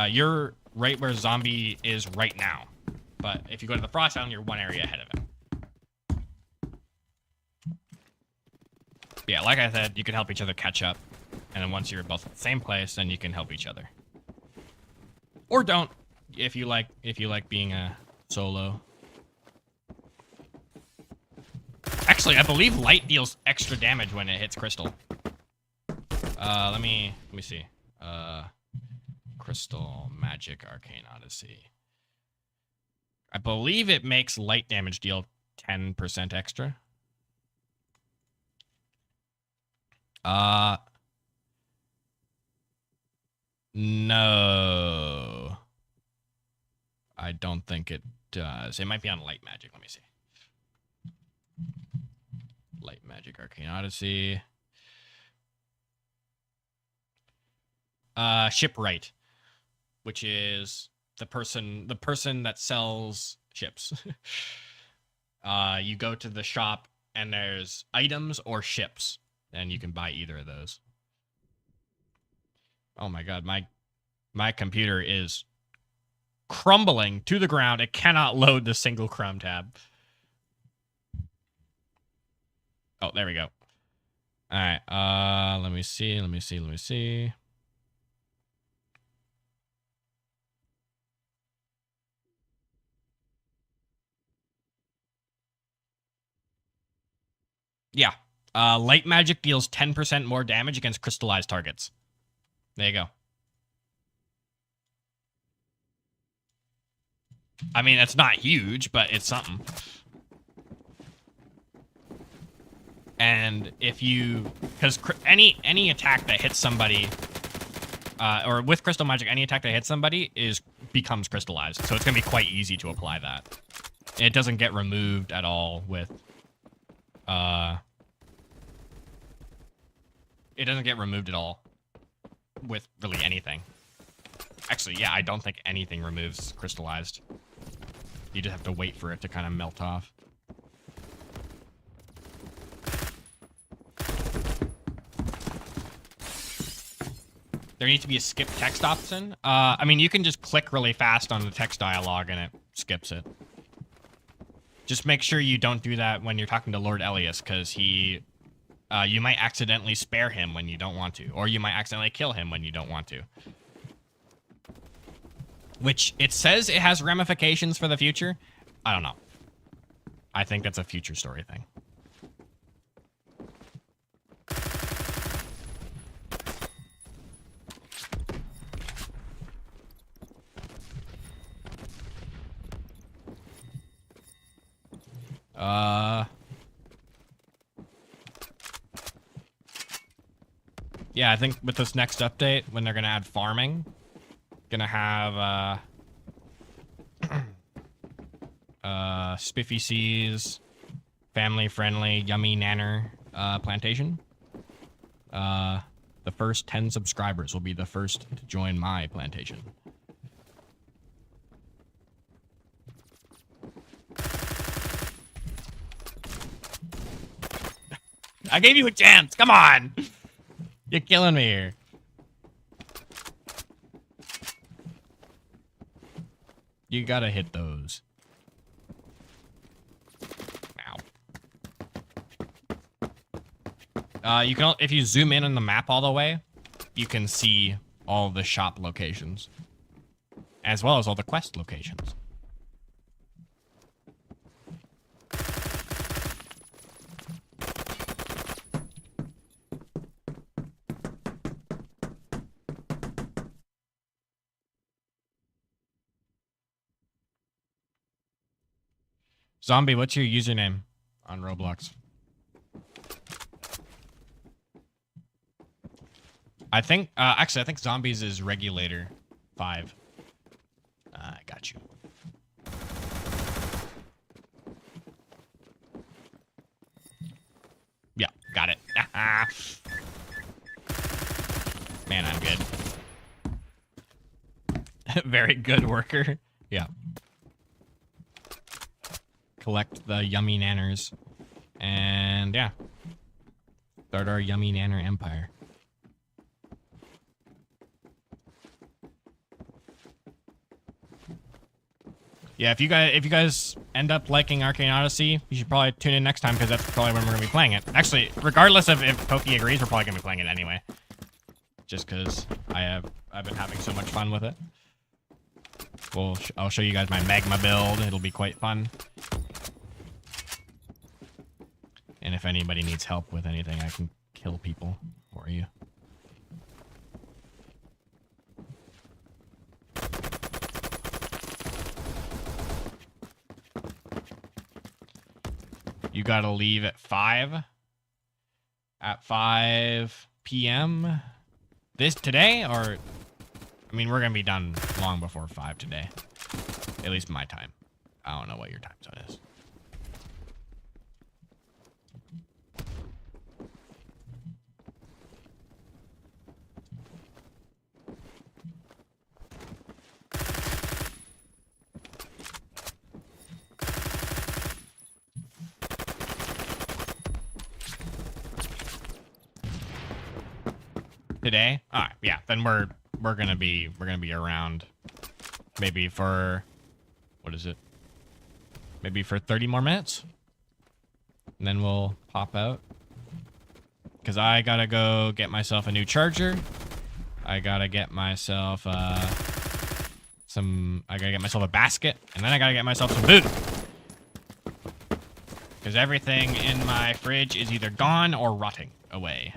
you're right where Zombie is right now. But if you go to the Frost Island, you're one area ahead of him. Yeah, like I said, you can help each other catch up. And then once you're both at the same place, then you can help each other. Or don't, if you like being a solo. Actually, I believe light deals extra damage when it hits crystal. Let me see. Crystal Magic Arcane Odyssey. I believe it makes light damage deal 10% extra. No. I don't think it does. It might be on Light Magic. Let me see. Light Magic Arcane Odyssey. Shipwright, which is the person that sells ships. You go to the shop and there's items or ships, and you can buy either of those. Oh my god, my computer is crumbling to the ground. It cannot load the single Chrome tab. Oh, there we go. All right, let me see. Yeah. Light magic deals 10% more damage against crystallized targets. There you go. I mean, it's not huge, but it's something. And if you, because any attack that hits somebody, or with crystal magic, any attack that hits somebody becomes crystallized. So it's gonna be quite easy to apply that. And it doesn't get removed at all with, it doesn't get removed at all with really anything. Actually, yeah, I don't think anything removes crystallized. You just have to wait for it to kind of melt off. There needs to be a skip text option. I mean, you can just click really fast on the text dialogue and it skips it. Just make sure you don't do that when you're talking to Lord Elias, because you might accidentally spare him when you don't want to, or you might accidentally kill him when you don't want to. Which, it says it has ramifications for the future. I don't know. I think that's a future story thing. Yeah, I think with this next update, when they're gonna add farming, gonna have Spiffy Seas, family friendly, yummy nanner plantation. The first 10 subscribers will be the first to join my plantation. I gave you a chance. Come on. You're killing me here. You gotta hit those. Ow. You can, if you zoom in on the map all the way, you can see all the shop locations, as well as all the quest locations. Zombie, what's your username on Roblox? I think, actually, I think Zombies is Regulator 5. I got you. Yeah, got it. Man, I'm good. Very good worker. Yeah. Collect the yummy nanners. And yeah. Start our yummy nanner empire. Yeah, if you guys end up liking Arcane Odyssey, you should probably tune in next time because that's probably when we're gonna be playing it. Actually, regardless of if Pokey agrees, we're probably gonna be playing it anyway. Just because I've been having so much fun with it. I'll show you guys my magma build. It'll be quite fun. And if anybody needs help with anything, I can kill people for you. You gotta leave at 5. At 5 p.m. Today, or... I mean, we're gonna be done long before 5 today. At least my time. I don't know what your time zone is. Today? Alright, yeah, then we're gonna be around maybe for, what is it? Maybe for 30 more minutes. And then we'll pop out. Because I gotta go get myself a new charger. I gotta get myself I gotta get myself a basket, and then I gotta get myself some food. Because everything in my fridge is either gone or rotting away.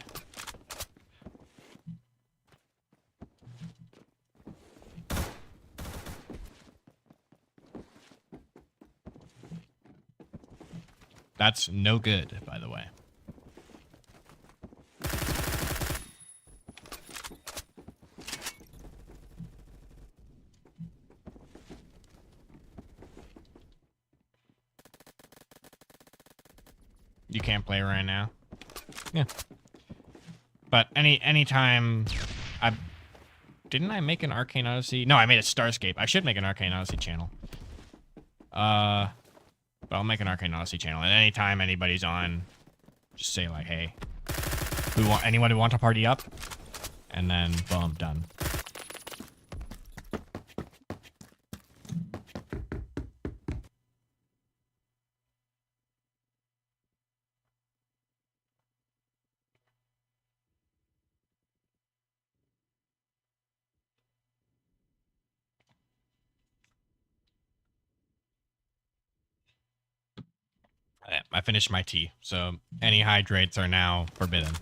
That's no good, by the way. You can't play right now. Yeah. But anytime didn't I make an Arcane Odyssey? No, I made a Starscape. I should make an Arcane Odyssey channel. But I'll make an Arcane Odyssey channel. And anytime anybody's on, just say like, hey, anyone who want to party up? And then boom, done. I finished my tea, so any hydrates are now forbidden.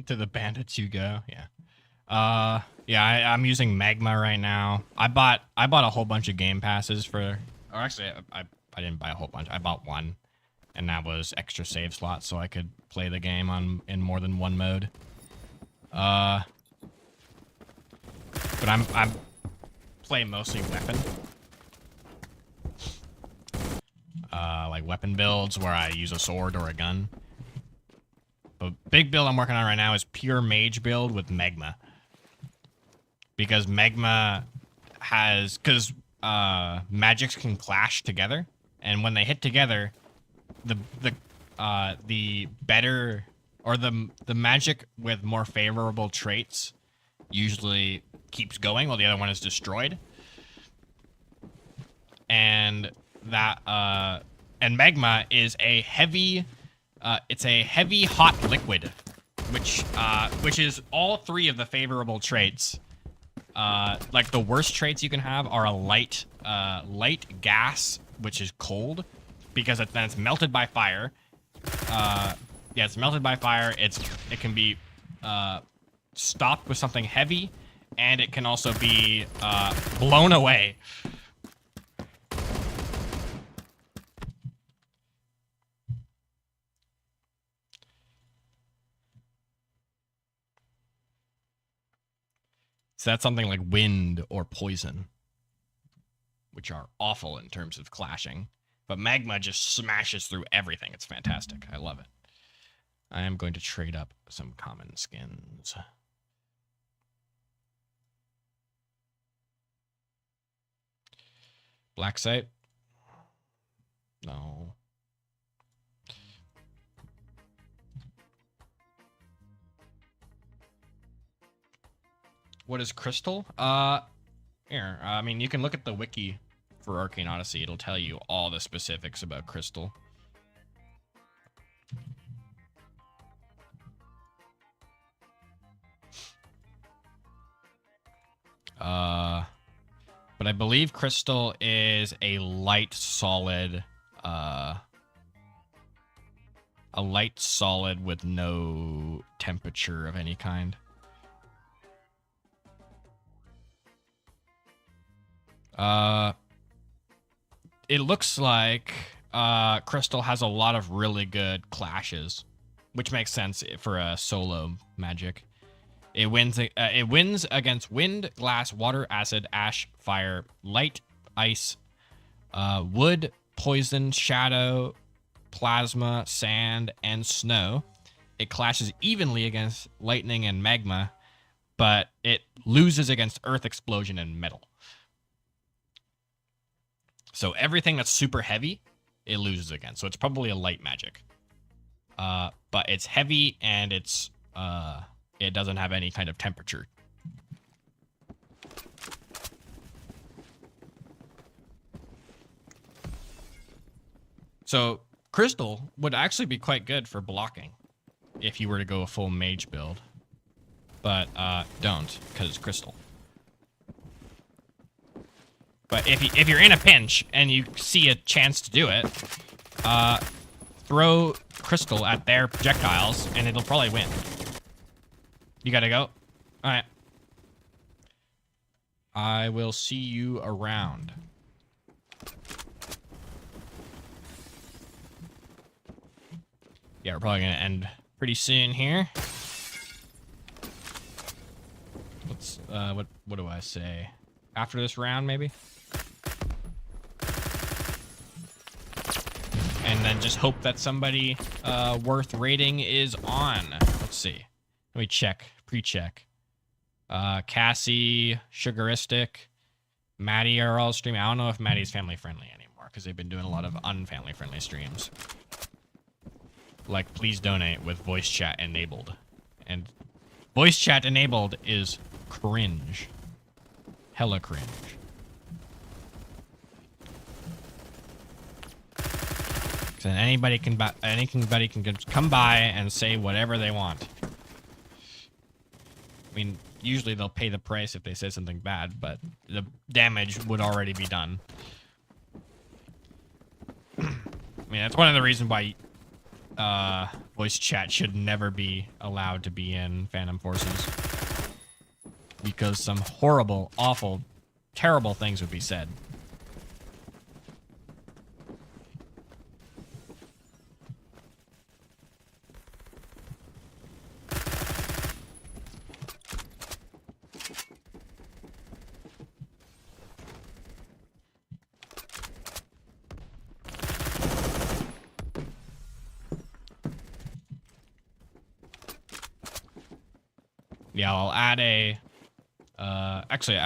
To the bandits you go. Yeah. Yeah, I'm using Magma right now. I bought a whole bunch of game passes for, or actually I didn't buy a whole bunch. I bought one, and that was extra save slots so I could play the game in more than one mode. But I'm play mostly weapon. Like weapon builds where I use a sword or a gun. But big build I'm working on right now is pure mage build with Magma. Because Magma has, magics can clash together, and when they hit together, the better, or the magic with more favorable traits usually keeps going while the other one is destroyed. And that and Magma is a heavy it's a heavy hot liquid, which is all three of the favorable traits. Like the worst traits you can have are a light gas, which is cold, because then it's melted by fire. Yeah, it's melted by fire. It can be stopped with something heavy, and it can also be blown away. So that's something like wind or poison, which are awful in terms of clashing. But Magma just smashes through everything. It's fantastic. I love it. I am going to trade up some common skins. Black Sight? No. What is Crystal? Here, I mean, you can look at the wiki for Arcane Odyssey. It'll tell you all the specifics about Crystal. But I believe Crystal is a light solid, with no temperature of any kind. It looks like Crystal has a lot of really good clashes, which makes sense for a solo magic. It wins against wind, glass, water, acid, ash, fire, light, ice, wood, poison, shadow, plasma, sand, and snow. It clashes evenly against lightning and magma, but it loses against earth, explosion, and metal. So everything that's super heavy, it loses against. So it's probably a light magic. But it's heavy, and it doesn't have any kind of temperature. So Crystal would actually be quite good for blocking if you were to go a full mage build. But don't, because it's Crystal. But if you're in a pinch and you see a chance to do it, throw Crystal at their projectiles, and it'll probably win. You gotta go? Alright. I will see you around. Yeah, we're probably gonna end pretty soon here. Let's, what do I say? After this round, maybe? And then just hope that somebody worth rating is on. Let's see. Let me check. Pre-check. Cassie, Sugaristic, Maddie are all streaming. I don't know if Maddie's family friendly anymore because they've been doing a lot of unfamily friendly streams. Like, please donate with voice chat enabled. And voice chat enabled is cringe. Hella cringe. So anybody can come by and say whatever they want. I mean, usually they'll pay the price if they say something bad, but the damage would already be done. I mean, that's one of the reasons why voice chat should never be allowed to be in Phantom Forces. Because some horrible, awful, terrible things would be said. Yeah, I'll add a... actually,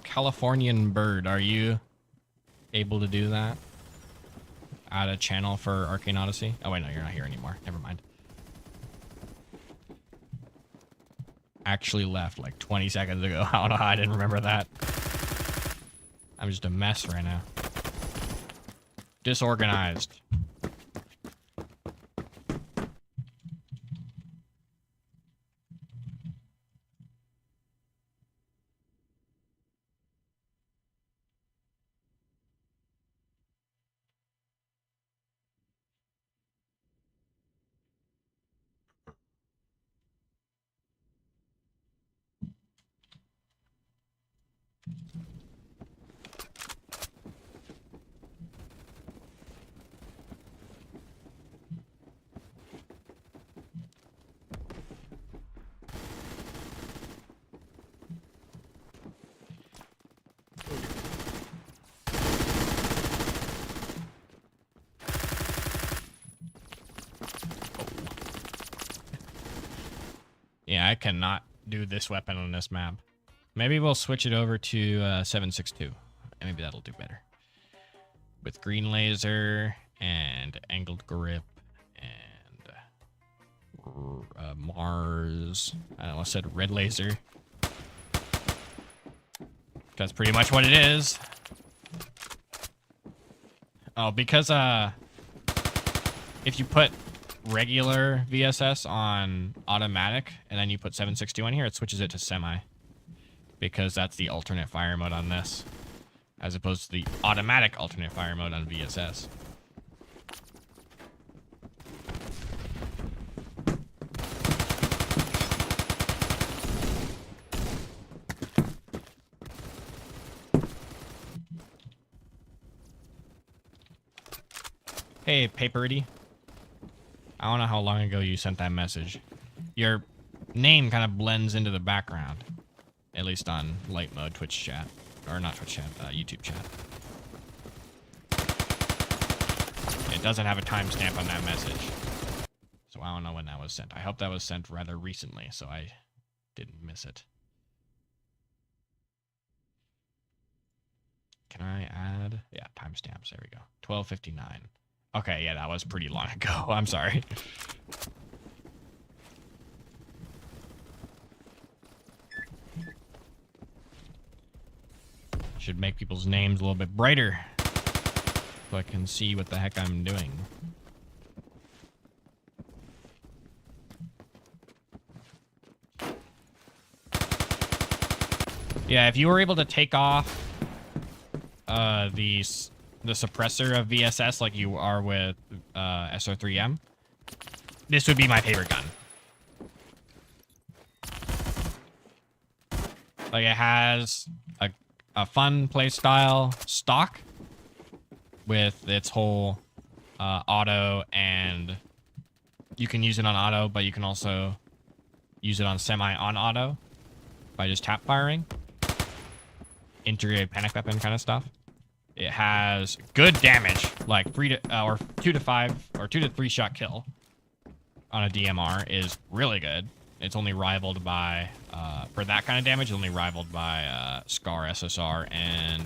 Californian Bird, are you able to do that? Add a channel for Arcane Odyssey? Oh, wait, no, you're not here anymore. Never mind. Actually left like 20 seconds ago. I don't know how I didn't remember that. I'm just a mess right now. Disorganized. Yeah, I cannot do this weapon on this map. Maybe we'll switch it over to 7.6.2. Maybe that'll do better. With green laser and angled grip and Mars. I don't know, I said red laser. That's pretty much what it is. Oh, because if you put regular VSS on automatic and then you put 7.6.2 on here, it switches it to semi, because that's the alternate fire mode on this, as opposed to the automatic alternate fire mode on VSS. Hey, Paperity. I don't know how long ago you sent that message. Your name kind of blends into the background. At least on light mode Twitch chat. Or not Twitch chat, YouTube chat. It doesn't have a timestamp on that message. So I don't know when that was sent. I hope that was sent rather recently, so I didn't miss it. Can I add? Yeah, timestamps. There we go. 12:59. Okay, yeah, that was pretty long ago. I'm sorry. Should make people's names a little bit brighter so I can see what the heck I'm doing. Yeah, if you were able to take off the suppressor of VSS like you are with SR3M, this would be my favorite gun. Like, it has a fun playstyle stock with its whole auto, and you can use it on auto, but you can also use it on semi on auto by just tap firing. Integrated panic weapon kind of stuff. It has good damage, like 2 to 5 or 2 to 3 shot kill on a DMR is really good. It's only rivaled by, for that kind of damage, it's only rivaled by Scar SSR and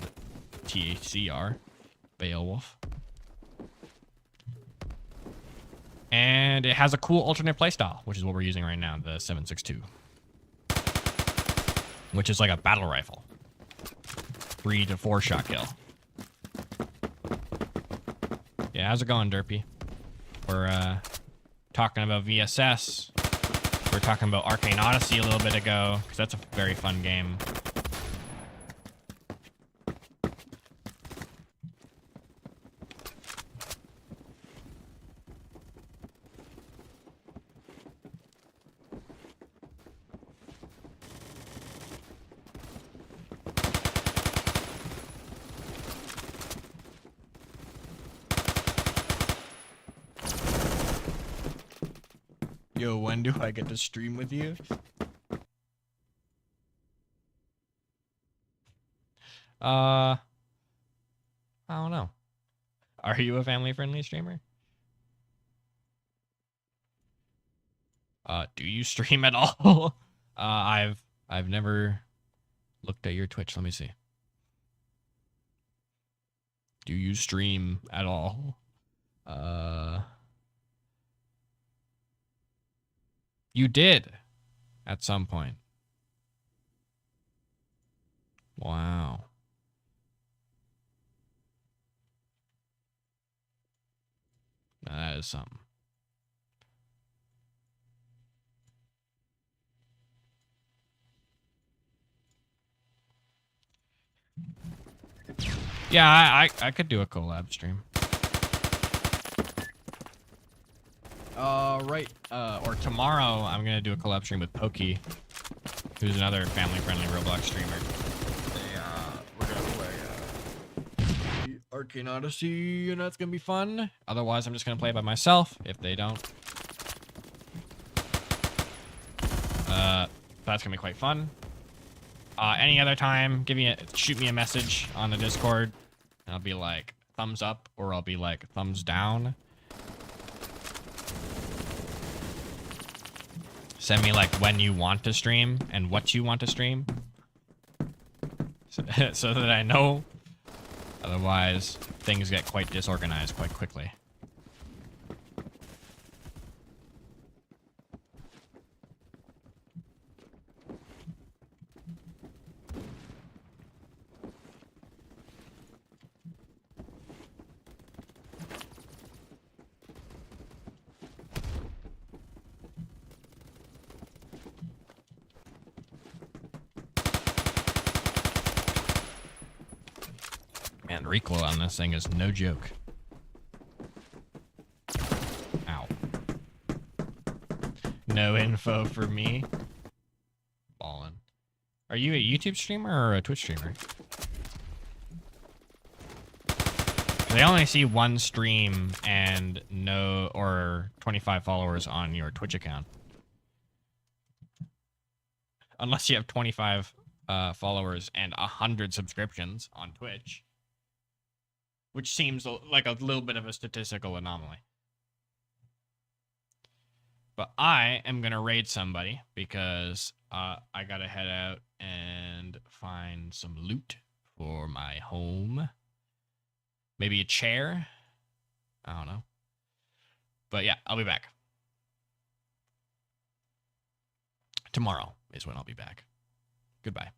THCR, Beowulf. And it has a cool alternate playstyle, which is what we're using right now, the 7.6.2. Which is like a battle rifle. 3 to 4 shot kill. Yeah, how's it going, Derpy? We're talking about VSS. We're talking about Arcane Odyssey a little bit ago, because that's a very fun game. Yo, when do I get to stream with you? I don't know. Are you a family-friendly streamer? Do you stream at all? I've never looked at your Twitch. Let me see. Do you stream at all? You did at some point. Wow. That is something. Yeah, I could do a collab stream. Right. Or tomorrow I'm gonna do a collab stream with Pokey, who's another family-friendly Roblox streamer. We're gonna play Arcane Odyssey, and that's gonna be fun. Otherwise, I'm just gonna play by myself if they don't. That's gonna be quite fun. Any other time, shoot me a message on the Discord, and I'll be like thumbs up, or I'll be like thumbs down. Send me like when you want to stream and what you want to stream, so that I know. Otherwise, things get quite disorganized quite quickly. Man, recoil on this thing is no joke. Ow. No info for me. Ballin'. Are you a YouTube streamer or a Twitch streamer? They only see one stream and or 25 followers on your Twitch account. Unless you have 25 followers and 100 subscriptions on Twitch. Which seems like a little bit of a statistical anomaly. But I am going to raid somebody because I got to head out and find some loot for my home. Maybe a chair. I don't know. But yeah, I'll be back. Tomorrow is when I'll be back. Goodbye.